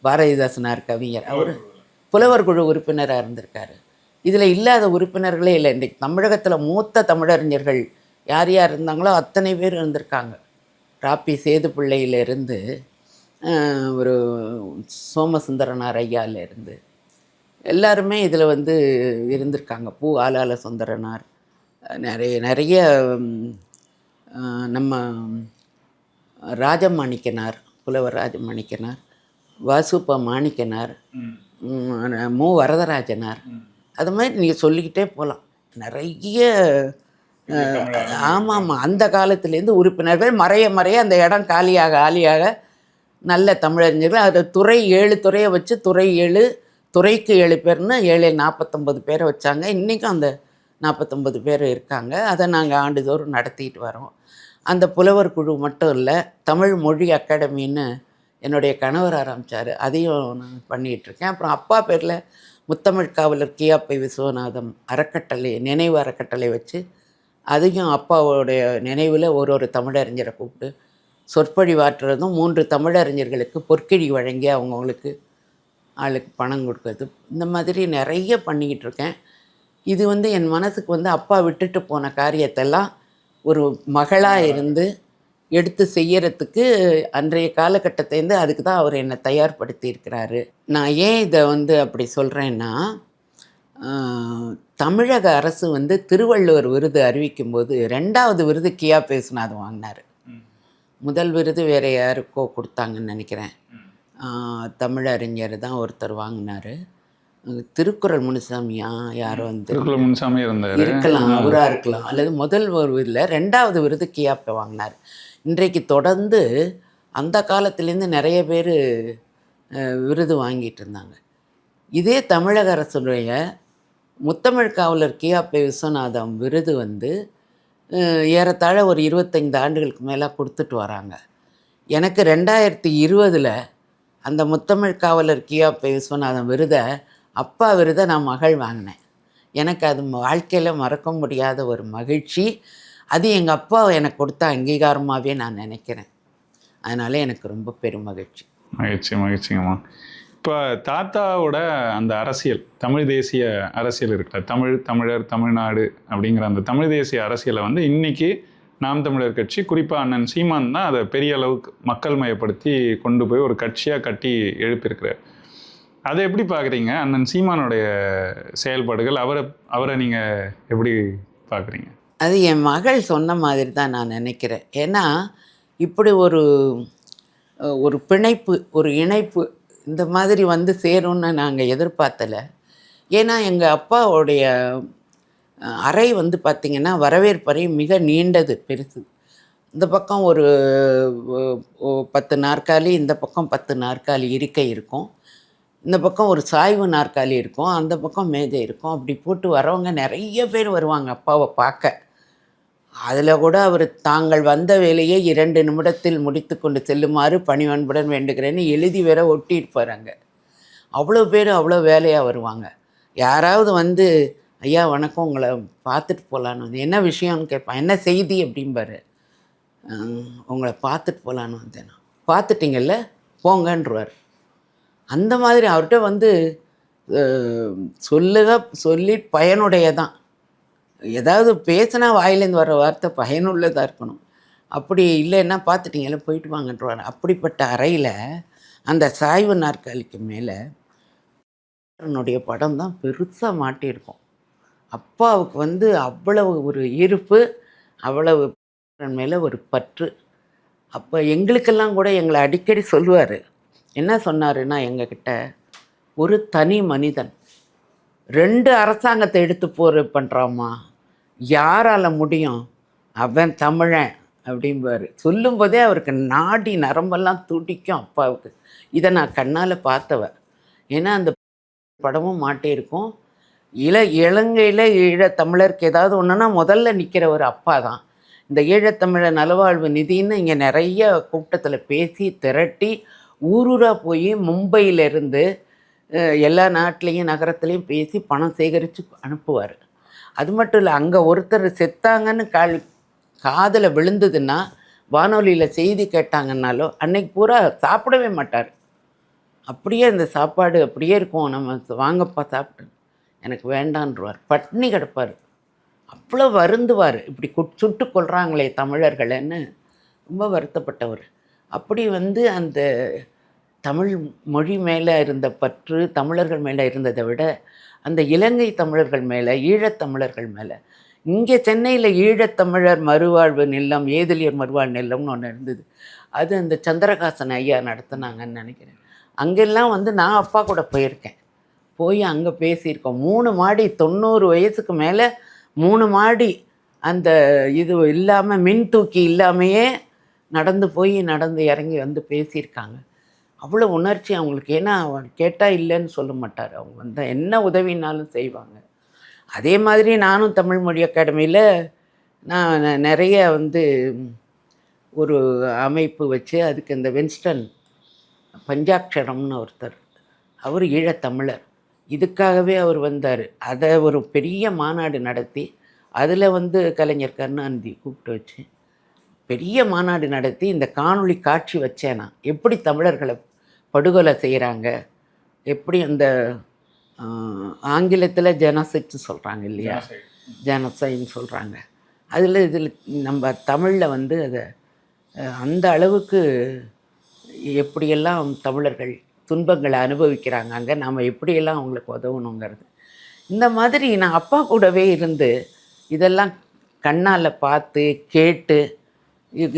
பாரதிதாசனார் கவிஞர், அவர் புலவர் குழு உறுப்பினராக இருந்திருக்காரு. இதில் இல்லாத உறுப்பினர்களே இல்லை. இன்றைக்கு தமிழகத்தில் மூத்த தமிழறிஞர்கள் யார் யார் இருந்தாங்களோ அத்தனை பேர் இருந்திருக்காங்க. ராப்பி சேதுப்பிள்ளையிலேருந்து ஒரு சோமசுந்தரனார் ஐயாவிலேருந்து எல்லாருமே இதில் வந்து இருந்திருக்காங்க. பூ ஆலால சுந்தரனார், நிறைய நம்ம ராஜமாணிக்கனார், புலவர் ராஜமாணிக்கனார், வாசுப்ப மாணிக்கனார், மு வரதராஜனார், அது மாதிரி நீங்கள் சொல்லிக்கிட்டே போகலாம். நிறைய ஆமாம் அந்த காலத்துலேருந்து உறுப்பினர்கள் மறைய அந்த இடம் காலியாக நல்ல தமிழறிஞர்கள். அது துறை 7 துறையை வச்சு துறைக்கு 7 பேர்னு 7 49 பேரை வச்சாங்க. இன்றைக்கும் அந்த 49 பேர் இருக்காங்க. அதை நாங்கள் ஆண்டுதோறும் நடத்திட்டு வரோம். அந்த புலவர் குழு மட்டும் இல்லை, தமிழ் மொழி அகாடமின்னு என்னுடைய கணவர் ஆரம்பித்தார், அதையும் நான் பண்ணிகிட்ருக்கேன். அப்புறம் அப்பா பேரில் முத்தமிழ் காவலர் கியாப்பை விஸ்வநாதம் அறக்கட்டளை, நினைவு அறக்கட்டளை வச்சு அதையும் அப்பாவோடைய நினைவில் ஒரு தமிழறிஞரை கூப்பிட்டு சொற்பொழிவாற்றுறதும் 3 தமிழறிஞர்களுக்கு பொற்கிழி வழங்கி அவங்கவுங்களுக்கு ஆளுக்கு பணம் கொடுக்கறது, இந்த மாதிரி நிறைய பண்ணிக்கிட்டு இருக்கேன். இது வந்து என் மனசுக்கு வந்து அப்பா விட்டுட்டு போன காரியத்தெல்லாம் ஒரு மகளாக இருந்து எடுத்து செய்யறதுக்கு அன்றைய காலகட்டத்திலேருந்து அதுக்கு தான் அவர் என்னை தயார்படுத்தி இருக்கிறாரு. நான் ஏன் இதை வந்து அப்படி சொல்கிறேன்னா, தமிழக அரசு வந்து திருவள்ளுவர் விருது அறிவிக்கும்போது 2வது விருது கியாப்பை விஸ்வநாதம் வாங்கினார். முதல் விருது வேறு யாருக்கோ கொடுத்தாங்கன்னு நினைக்கிறேன். தமிழறிஞர் தான் ஒருத்தர் வாங்கினார். திருக்குறள் முனுசாமியா யாரோ வந்து திருக்குறள் முனுசாமி இருக்கலாம், அவராக இருக்கலாம். அல்லது முதல் ஒரு விருதில் 2வது விருது கியாப்பை வாங்கினார். இன்றைக்கு தொடர்ந்து அந்த காலத்துலேருந்து நிறைய பேர் விருது வாங்கிட்டு இருந்தாங்க. இதே தமிழக அரசுடைய முத்தமிழ் காவலர் கியாப்பை விஸ்வநாதம் விருது வந்து ஏறத்தாழ ஒரு 25 ஆண்டுகளுக்கு மேலே கொடுத்துட்டு வராங்க. எனக்கு 2020 அந்த முத்தமிழ் காவலர் கியாப்பை விஸ்வநாதம் அப்பா விருதை நான் மகள் வாங்கினேன். எனக்கு அது வாழ்க்கையில் மறக்க முடியாத ஒரு மகிழ்ச்சி. அது எங்கள் அப்பா எனக்கு கொடுத்த அங்கீகாரமாகவே நான் நினைக்கிறேன். அதனால் எனக்கு ரொம்ப பெரும் மகிழ்ச்சி. மகிழ்ச்சிங்கம்மா. இப்போ தாத்தாவோட அந்த அரசியல், தமிழ் தேசிய அரசியல் இருக்குல்ல, தமிழர் தமிழ்நாடு அப்படிங்கிற அந்த தமிழ் தேசிய அரசியலை வந்து இன்னைக்கு நாம் தமிழர் கட்சி, குறிப்பாக அண்ணன் சீமான் தான் அதை பெரிய அளவுக்கு மக்கள் மயப்படுத்தி கொண்டு போய் ஒரு கட்சியாக கட்டி எழுப்பியிருக்கிறார். அதை எப்படி பார்க்குறீங்க? அண்ணன் சீமானுடைய செயல்பாடுகள், அவரை நீங்கள் எப்படி பார்க்குறீங்க? அது என் மகள் சொன்ன மாதிரி தான் நான் நினைக்கிறேன். ஏன்னா இப்படி ஒரு பிணைப்பு, ஒரு இணைப்பு இந்த மாதிரி வந்து சேரும்னு நாங்கள் எதிர்பார்த்தலை. ஏன்னா எங்கள் அப்பாவுடைய அறை வந்து பார்த்திங்கன்னா வரவேற்பறை மிக நீண்டது, பெருசு. இந்த பக்கம் ஒரு 10 நாற்காலி, இந்த பக்கம் 10 நாற்காலி இருக்கை இருக்கும், இந்த பக்கம் ஒரு சாய்வு நாற்காலி இருக்கும், அந்த பக்கம் மேஜை இருக்கும். அப்படி போட்டு வரவங்க நிறைய பேர் வருவாங்க அப்பாவை பார்க்க. அதில் கூட அவர் தாங்கள் வந்த வேலையை 2 நிமிடத்தில் முடித்து கொண்டு செல்லுமாறு பணிவன்புடன் வேண்டுகிறேன்னு எழுதி வேற ஒட்டியிருப்பார் அங்கே. அவ்வளோ பேர் அவ்வளோ வேலையாக வருவாங்க. யாராவது வந்து ஐயா வணக்கம், உங்களை பார்த்துட்டு போகலான்னு வந்து, என்ன விஷயம்னு கேட்பான். என்ன செய்தி அப்படிம்பாரு. உங்களை பார்த்துட்டு போகலான்னு வந்தேன். பார்த்துட்டிங்கல்ல போங்கன்றுவார். அந்த மாதிரி அவர்கிட்ட வந்து சொல்லி பயனுடையதான். ஏதாவது பேசினா வாயிலேருந்து வர்ற வார்த்தை பயனுள்ளதாக இருக்கணும். அப்படி இல்லைன்னா பார்த்துட்டிங்கல்ல போயிட்டு வாங்கன்றவார். அப்படிப்பட்ட அறையில் அந்த சாய்வு நாற்காலிக்கு மேலே என்னுடைய படம் தான் பெருசாக மாட்டியிருக்கும். அப்பாவுக்கு வந்து அவ்வளவு ஒரு ஈர்ப்பு, அவ்வளவு மேலே ஒரு பற்று. அப்போ எங்களுக்கெல்லாம் கூட எங்களை அடிக்கடி சொல்லுவார். என்ன சொன்னாருன்னா, எங்ககிட்ட ஒரு தனி மனிதன் 2 அரசாங்கத்தை எடுத்து பண்ணுறாமா, யாரால் முடியும், அவன் தமிழன் அப்படிம்பார். சொல்லும்போதே அவருக்கு நாடி நரம்பெல்லாம் துடிக்கும் அப்பாவுக்கு. இதை நான் கண்ணால் பார்த்தவ. ஏன்னா அந்த படமும் மாட்டியிருக்கும். இலங்கையில் ஈழத்தமிழருக்கு ஏதாவது ஒன்றுனா முதல்ல நிற்கிற ஒரு அப்பா தான். இந்த ஈழத்தமிழர் நலவாழ்வு நிதின்னு இங்கே நிறைய கூட்டத்தில் பேசி திரட்டி ஊரூராக போய் மும்பையிலேருந்து எல்லா நாட்டிலையும் நகரத்துலேயும் பேசி பணம் சேகரித்து அனுப்புவார். அது மட்டும் இல்லை, அங்கே ஒருத்தர் செத்தாங்கன்னு காதில் விழுந்ததுன்னா, வானொலியில் செய்தி கேட்டாங்கன்னாலோ அன்னைக்கு பூரா சாப்பிடவே மாட்டார். அப்படியே அந்த சாப்பாடு அப்படியே இருக்கும். நம்ம வாங்கப்பா சாப்பிட்டு, எனக்கு வேண்டான்றுவார். பட்னி கிடப்பார். அவ்வளோ வருந்துவார். இப்படி சுட்டு கொள்கிறாங்களே தமிழர்கள்னு ரொம்ப வருத்தப்பட்டவர். அப்படி வந்து அந்த தமிழ் மொழி மேலே இருந்த பற்று, தமிழர்கள் மேலே இருந்ததை விட அந்த இலங்கை தமிழர்கள் மேலே, ஈழத்தமிழர்கள் மேலே, இங்கே சென்னையில் ஈழத்தமிழர் மறுவாழ்வு நிலம், ஏதிலியர் மறுவாழ்வு நிலம்னு ஒன்று இருந்தது. அது அந்த சந்திரகாசன் ஐயா நடத்தினாங்கன்னு நினைக்கிறேன். அங்கெல்லாம் வந்து நான் அப்பா கூட போயிருக்கேன். போய் அங்கே பேசியிருக்கோம். 3 மாடி, 90 வயசுக்கு மேலே 3 மாடி அந்த இது இல்லாமல், மின் தூக்கி இல்லாமையே நடந்து இறங்கி வந்து பேசியிருக்காங்க. அவ்வளோ உணர்ச்சி அவங்களுக்கு. ஏன்னா அவர் கேட்டால் இல்லைன்னு சொல்ல மாட்டார். அவங்க வந்து என்ன உதவினாலும் செய்வாங்க. அதே மாதிரி நானும் தமிழ் மொழி அகாடமியில் நான் நிறைய வந்து ஒரு அமைப்பு வச்சு அதுக்கு இந்த வின்ஸ்டன் பஞ்சாட்சரம்னு ஒருத்தர், அவர் ஈழத்தமிழர். இதுக்காகவே அவர் வந்தார். அதை ஒரு பெரிய மாநாடு நடத்தி அதில் வந்து கலைஞர் கருணாநிதி கூப்பிட்டு வச்சு பெரிய மாநாடு நடத்தி இந்த காணொளி காட்சி வச்சேன் நான். எப்படி தமிழர்களை படுகொலை செய்கிறாங்க, எப்படி அந்த ஆங்கிலத்தில் ஜெனசைட்னு சொல்கிறாங்க இல்லையா, ஜெனசைட்னு சொல்கிறாங்க. இதில் நம்ம தமிழில் வந்து அதை அந்த அளவுக்கு எப்படியெல்லாம் தமிழர்கள் துன்பங்களை அனுபவிக்கிறாங்க, அங்கே நாம் எப்படியெல்லாம் அவங்களுக்கு உதவணுங்கிறது. இந்த மாதிரி நான் அப்பா கூடவே இருந்து இதெல்லாம் கண்ணால் பார்த்து கேட்டு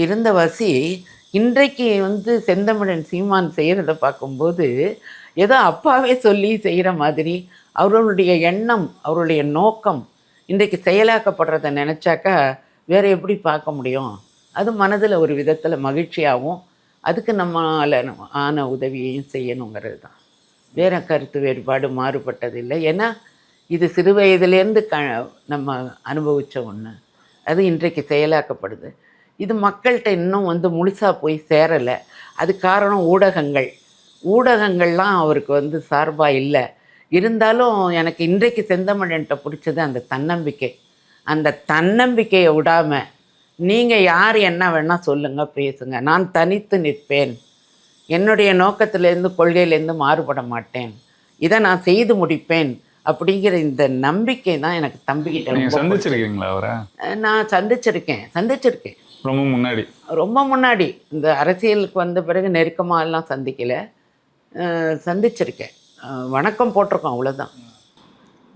இருந்த வசி இன்றைக்கு வந்து செந்தமிழன் சீமான் செய்கிறத பார்க்கும்போது ஏதோ அப்பாவே சொல்லி செய்கிற மாதிரி அவர்களுடைய எண்ணம், அவருடைய நோக்கம் இன்றைக்கு செயலாக்கப்படுறத நினச்சாக்கா வேறு எப்படி பார்க்க முடியும்? அது மனதில் ஒரு விதத்தில் மகிழ்ச்சியாகவும் அதுக்கு நம்மளால் ஆன உதவியையும் செய்யணுங்கிறது தான். வேறு கருத்து வேறுபாடு மாறுபட்டதில்லை. ஏன்னா இது சிறு வயதிலேருந்து நம்ம அனுபவித்த ஒன்று, அது இன்றைக்கு செயலாக்கப்படுது. இது மக்கள்கிட்ட இன்னும் வந்து முழுசாக போய் சேரலை. அது காரணம் ஊடகங்கள்லாம் அவருக்கு வந்து சார்பாக இல்லை. இருந்தாலும் எனக்கு இன்றைக்கு செந்தமிழன்ட்ட பிடிச்சது அந்த தன்னம்பிக்கை. அந்த தன்னம்பிக்கையை விடாமல் நீங்கள் யார் என்ன வேணால் சொல்லுங்கள், பேசுங்க, நான் தனித்து நிற்பேன், என்னுடைய நோக்கத்திலேருந்து கொள்கையிலேருந்து மாறுபட மாட்டேன், இதை நான் செய்து முடிப்பேன் அப்படிங்கிற இந்த நம்பிக்கை தான் எனக்கு தம்பிக்கிட்ட. சந்திச்சிருக்கீங்களா அவரை? நான் சந்திச்சிருக்கேன் ரொம்ப முன்னாடி. இந்த அரசியலுக்கு வந்த பிறகு நெருக்கமாக எல்லாம் சந்திக்கலை, சந்திச்சிருக்கேன், வணக்கம் போட்டிருக்கோம், அவ்வளோதான்.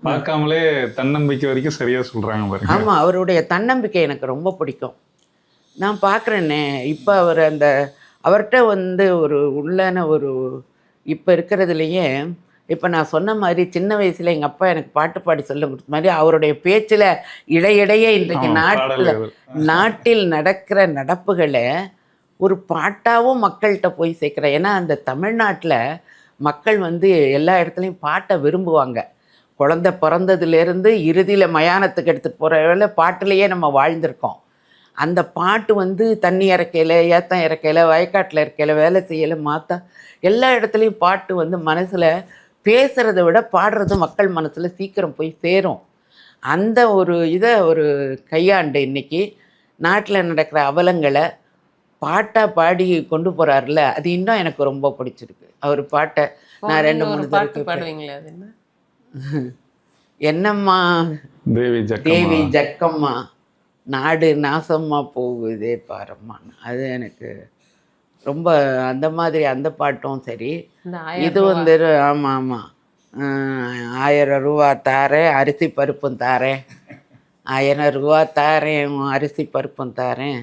பார்க்காமலே தன்னம்பிக்கை வரைக்கும் சரியாக சொல்கிறாங்க பாருங்க. ஆமாம், அவருடைய தன்னம்பிக்கை எனக்கு ரொம்ப பிடிக்கும். நான் பார்க்குறேன்னே இப்போ அவர்கிட்ட வந்து ஒரு உள்ளான ஒரு இப்போ இருக்கிறதுலையே, இப்போ நான் சொன்ன மாதிரி சின்ன வயசில் எங்கள் அப்பா எனக்கு பாட்டு பாடி சொல்ல கொடுத்த மாதிரி அவருடைய பேச்சில் இடையிடையே இன்றைக்கு நாட்டில் நடக்கிற நடப்புகளை ஒரு பாட்டாகவும் மக்கள்கிட்ட போய் சேர்க்குறேன். ஏன்னா அந்த தமிழ்நாட்டில் மக்கள் வந்து எல்லா இடத்துலையும் பாட்டை விரும்புவாங்க. குழந்தை பிறந்ததுலேருந்து இறுதியில் மயானத்துக்கு எடுத்துகிட்டு போகிற வேலை பாட்டிலையே நம்ம வாழ்ந்திருக்கோம். அந்த பாட்டு வந்து தண்ணி இறக்கையில், ஏத்தம் இறக்கையில், வயக்காட்டில் இருக்கையில், வேலை செய்யலை, மாற்ற எல்லா இடத்துலையும் பாட்டு வந்து மனசில் பேசுகிறத விட பாடுறது மக்கள் மனசில் சீக்கிரம் போய் சேரும். அந்த ஒரு இதை ஒரு கையாண்டு இன்றைக்கி நாட்டில் நடக்கிற அவலங்களை பாட்டாக பாடி கொண்டு போகிறாருல, அது இன்னும் எனக்கு ரொம்ப பிடிச்சிருக்கு. அவர் பாட்டை நான் 2-3 பாட்டு பாடுவீங்களா? அது என்ன? என்னம்மா தேவி ஜக்கம்மா நாடு நாசம்மா போகுதே பாரம்மான்னு, அது எனக்கு ரொம்ப அந்த மாதிரி அந்த பாட்டும் சரி. இது வந்து ஆமாம் 1000 ரூபா தாரேன், அரிசி பருப்பும் தாரேன், 1000 ரூபா தாரேன், அரிசி பருப்பும் தாரேன்,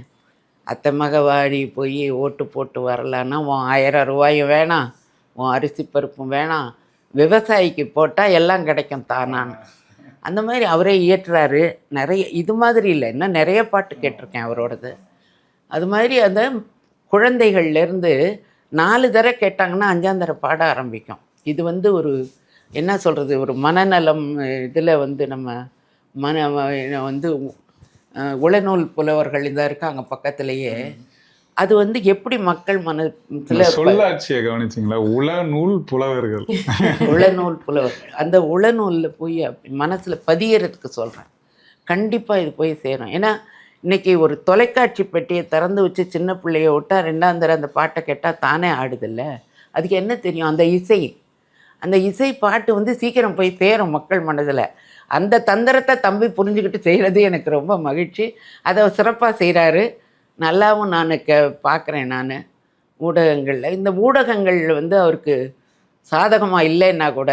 அத்தை மக வாடி போய் ஓட்டு போட்டு வரலான்னா உன் 1000 ரூபாயும் வேணாம், உன் அரிசி பருப்பும் வேணாம், விவசாயிக்கு போட்டால் எல்லாம் கிடைக்கும் தானான்னு. அந்த மாதிரி அவரே இயற்றுறாரு. நிறைய இது மாதிரி இல்லை, இன்னும் நிறைய பாட்டு கேட்டிருக்கேன் அவரோடது. அது மாதிரி அந்த குழந்தைகள்லேருந்து 4 தடவை கேட்டாங்கன்னா 5ஆம் தடவை பாட ஆரம்பிக்கும். இது வந்து ஒரு என்ன சொல்கிறது, ஒரு மனநலம் இதில் வந்து நம்ம வந்து உளநூல் புலவர்கள் இதாக இருக்காங்க பக்கத்துலேயே. அது வந்து எப்படி மக்கள் மனத்தில் சொல்லாட்சியை கவனிச்சிங்களா? உளநூல் புலவர்கள் உளநூல் புலவர்கள் அந்த உளநூலில் போய் மனசில் பதியறதுக்கு சொல்கிறேன். கண்டிப்பாக இது போய் சேரும். ஏன்னா இன்றைக்கி ஒரு தொலைக்காட்சி பெட்டியை திறந்து வச்சு சின்ன பிள்ளைய விட்டால் 2ஆம் தடவை அந்த பாட்டை கேட்டால் தானே ஆடுதில்ல. அதுக்கு என்ன தெரியும்? அந்த இசை பாட்டு வந்து சீக்கிரம் போய் சேரும் மக்கள் மனதில். அந்த தந்திரத்தை தம்பி புரிஞ்சுக்கிட்டு செய்கிறது எனக்கு ரொம்ப மகிழ்ச்சி. அதை சிறப்பாக செய்கிறாரு. நல்லாவும் நான் பார்க்குறேன். நான் ஊடகங்களில் இந்த ஊடகங்கள் வந்து அவருக்கு சாதகமாக இல்லைன்னா கூட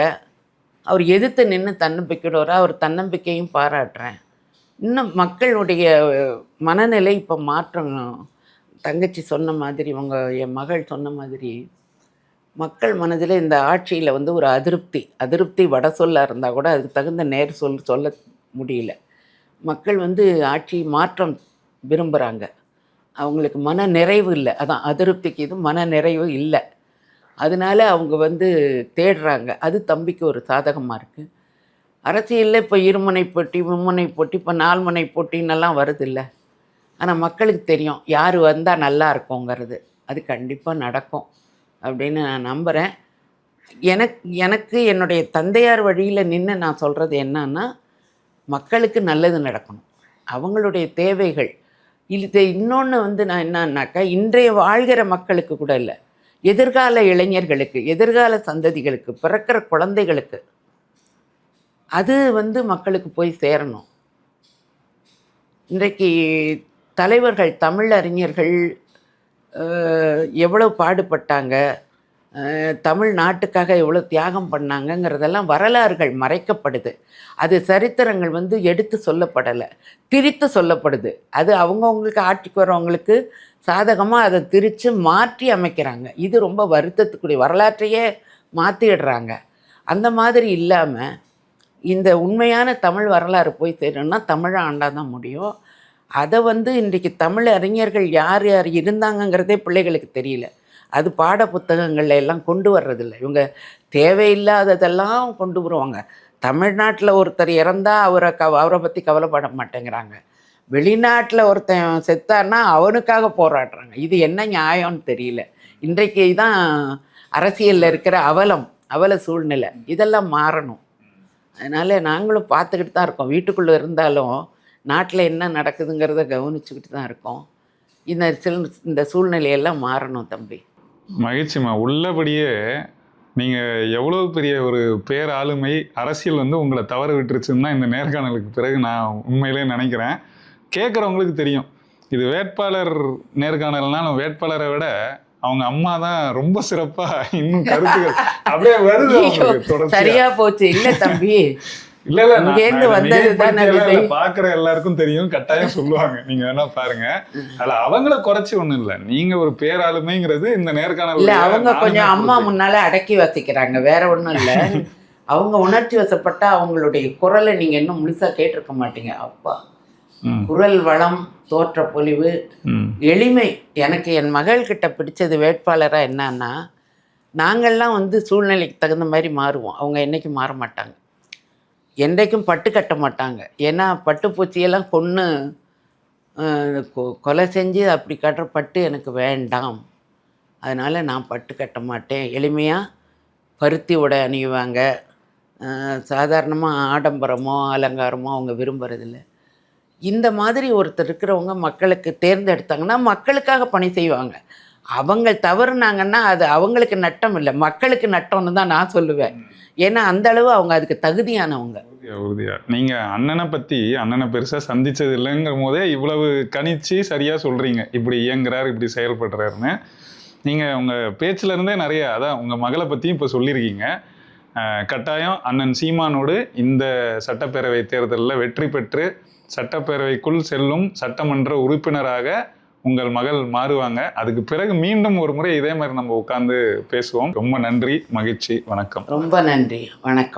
அவர் எதிர்த்து நின்று தன்னம்பிக்கையோட அவர் தன்னம்பிக்கையும் பாராட்டுறேன். இன்னும் மக்களுடைய மனநிலை இப்போ மாற்றம். தங்கச்சி சொன்ன மாதிரி, என் மகள் சொன்ன மாதிரி, மக்கள் மனதில் இந்த ஆட்சியில் வந்து ஒரு அதிருப்தி வட சொல்ல இருந்தால் கூட அதுக்கு தகுந்த நேர் சொல்ல முடியல. மக்கள் வந்து ஆட்சி மாற்றம் விரும்புகிறாங்க. அவங்களுக்கு மன நிறைவு இல்லை. அதான் அதிருப்திக்கு இது மன நிறைவு இல்லை. அதனால அவங்க வந்து தேடுறாங்க. அது தம்பிக்கு ஒரு சாதகமாக இருக்குது. அரசியலில் இப்போ 2 முனை போட்டி, 3 முனை போட்டி, இப்போ 4 முனை போட்டின்னெல்லாம் வருது இல்லை. ஆனால் மக்களுக்கு தெரியும் யார் வந்தால் நல்லா இருக்குங்கிறது. அது கண்டிப்பாக நடக்கும். அப்படின்னு நான் நம்புகிறேன். எனக்கு என்னுடைய தந்தையார் வழியில் நின்று நான் சொல்கிறது என்னன்னா, மக்களுக்கு நல்லது நடக்கணும், அவங்களுடைய தேவைகள். இது இன்னொன்று வந்து நான் என்னன்னாக்கா, இன்றைய வாழ்கிற மக்களுக்கு கூட இல்லை, எதிர்கால இளைஞர்களுக்கு, எதிர்கால சந்ததிகளுக்கு, பிறக்கிற குழந்தைகளுக்கு அது வந்து மக்களுக்கு போய் சேரணும். இன்றைக்கு தலைவர்கள், தமிழ் அறிஞர்கள் எவ்வளோ பாடுபட்டாங்க, தமிழ் நாட்டுக்காக எவ்வளோ தியாகம் பண்ணாங்கங்கிறதெல்லாம் வரலாறுகள் மறைக்கப்படுது. அது சரித்திரங்கள் வந்து எடுத்து சொல்லப்படலை, திரித்து சொல்லப்படுது. அது அவங்கவுங்களுக்கு ஆட்சிக்கு வரவங்களுக்கு சாதகமாக அதை திரித்து மாற்றி அமைக்கிறாங்க. இது ரொம்ப வருத்தத்துக்குரிய, வரலாற்றையே மாற்றிடுறாங்க. அந்த மாதிரி இல்லாமல் இந்த உண்மையான தமிழ் வரலாறு போய் சேரணும்னா தமிழை ஆண்டா தான் முடியும். அதை வந்து இன்றைக்கு தமிழ் அறிஞர்கள் யார் யார் இருந்தாங்கங்கிறதே பிள்ளைகளுக்கு தெரியல. அது பாட புத்தகங்கள்ல எல்லாம் கொண்டு வர்றதில்லை. இவங்க தேவையில்லாததெல்லாம் கொண்டு வருவாங்க. தமிழ்நாட்டில் ஒருத்தர் இறந்தால் அவரை பற்றி கவலைப்பட மாட்டேங்கிறாங்க. வெளிநாட்டில் ஒருத்தன் செத்தான்னா அவனுக்காக போராடுறாங்க. இது என்ன நியாயம்னு தெரியல. இன்றைக்கு தான் அரசியலில் இருக்கிற அவல சூழ்நிலை. இதெல்லாம் மாறணும். அதனால் நாங்களும் பார்த்துக்கிட்டு தான் இருக்கோம். வீட்டுக்குள்ளே இருந்தாலும் நாட்டில் என்ன நடக்குதுங்கிறத கவனிச்சுக்கிட்டு தான் இருக்கோம். இந்த சூழ்நிலையெல்லாம் மாறணும் தம்பி. மகிழ்ச்சிமா. உள்ளபடியே நீங்கள் எவ்வளோ பெரிய ஒரு பேர் ஆளுமை, அரசியல் வந்து உங்களை தவற விட்டுருச்சுன்னு தான் இந்த நேர்காணலுக்கு பிறகு நான் உண்மையிலே நினைக்கிறேன். கேட்குறவங்களுக்கு தெரியும், இது வேட்பாளர் நேர்காணல்னாலும் வேட்பாளரை விட அவங்க அம்மா தான் ரொம்ப சிறப்பா இன்னும் கருத்துகள் அப்படியே வருது. சரியா போச்சு. இல்ல தம்பி, இல்ல இங்கேருந்து வந்தது பாக்குற எல்லாருக்கும் தெரியும், கட்டாயம் சொல்லுவாங்க. நீங்க வேணா பாருங்க. அதுல அவங்கள குறைச்சி ஒண்ணும் இல்ல, நீங்க ஒரு பேராளுமைங்கிறது இந்த நேர்காணல் இல்ல. அவங்க கொஞ்சம் அம்மா முன்னால அடக்கி வசிக்கிறாங்க, வேற ஒண்ணும் இல்ல. அவங்க உணர்ச்சி வசப்பட்டா அவங்களுடைய குரலை நீங்க இன்னும் முழுசா கேட்டிருக்க மாட்டீங்க. அப்பா குரல் வளம், தோற்ற பொலிவு, எளிமை. எனக்கு என் மகள்கிட்ட பிடிச்சது வேட்பாளராக என்னன்னா, நாங்கள்லாம் வந்து சூழ்நிலைக்கு தகுந்த மாதிரி மாறுவோம், அவங்க என்றைக்கும் மாற மாட்டாங்க. என்றைக்கும் பட்டு கட்ட மாட்டாங்க. ஏன்னா பட்டுப்பூச்சியெல்லாம் கொன்று கொலை செஞ்சு அப்படி கட்டுற பட்டு எனக்கு வேண்டாம், அதனால் நான் பட்டு கட்ட மாட்டேன். எளிமையாக பருத்தி உடை அணியுவாங்க. சாதாரணமாக ஆடம்பரமோ அலங்காரமோ அவங்க விரும்புறதில்லை. இந்த மாதிரி ஒருத்தர் இருக்கிறவங்க மக்களுக்கு தேர்ந்தெடுத்தாங்கன்னா மக்களுக்காக பணி செய்வாங்க. அவங்க தவறுனாங்கன்னா அது அவங்களுக்கு நட்டம் இல்லை, மக்களுக்கு நட்டம்னு தான் நான் சொல்லுவேன். ஏன்னா அந்த அளவு அவங்க அதுக்கு தகுதியானவங்க. உறுதியா நீங்க அண்ணனை பெருசா சந்திச்சது இல்லைங்கிற போதே இவ்வளவு கணிச்சு சரியா சொல்றீங்க, இப்படி இயங்குறாரு, இப்படி செயல்படுறாருன்னு. நீங்க உங்க பேச்சுல இருந்தே நிறைய, அதான் உங்க மகளை பத்தியும் இப்ப சொல்லியிருக்கீங்க. கட்டாயம் அண்ணன் சீமானோடு இந்த சட்டப்பேரவை தேர்தலில் வெற்றி பெற்று சட்டப்பேரவைக்குள் செல்லும் சட்டமன்ற உறுப்பினராக உங்கள் மகள் மாறுவாங்க. அதுக்கு பிறகு மீண்டும் ஒரு முறை இதே மாதிரி நம்ம உட்கார்ந்து பேசுவோம். ரொம்ப நன்றி, மகிழ்ச்சி, வணக்கம். ரொம்ப நன்றி, வணக்கம்.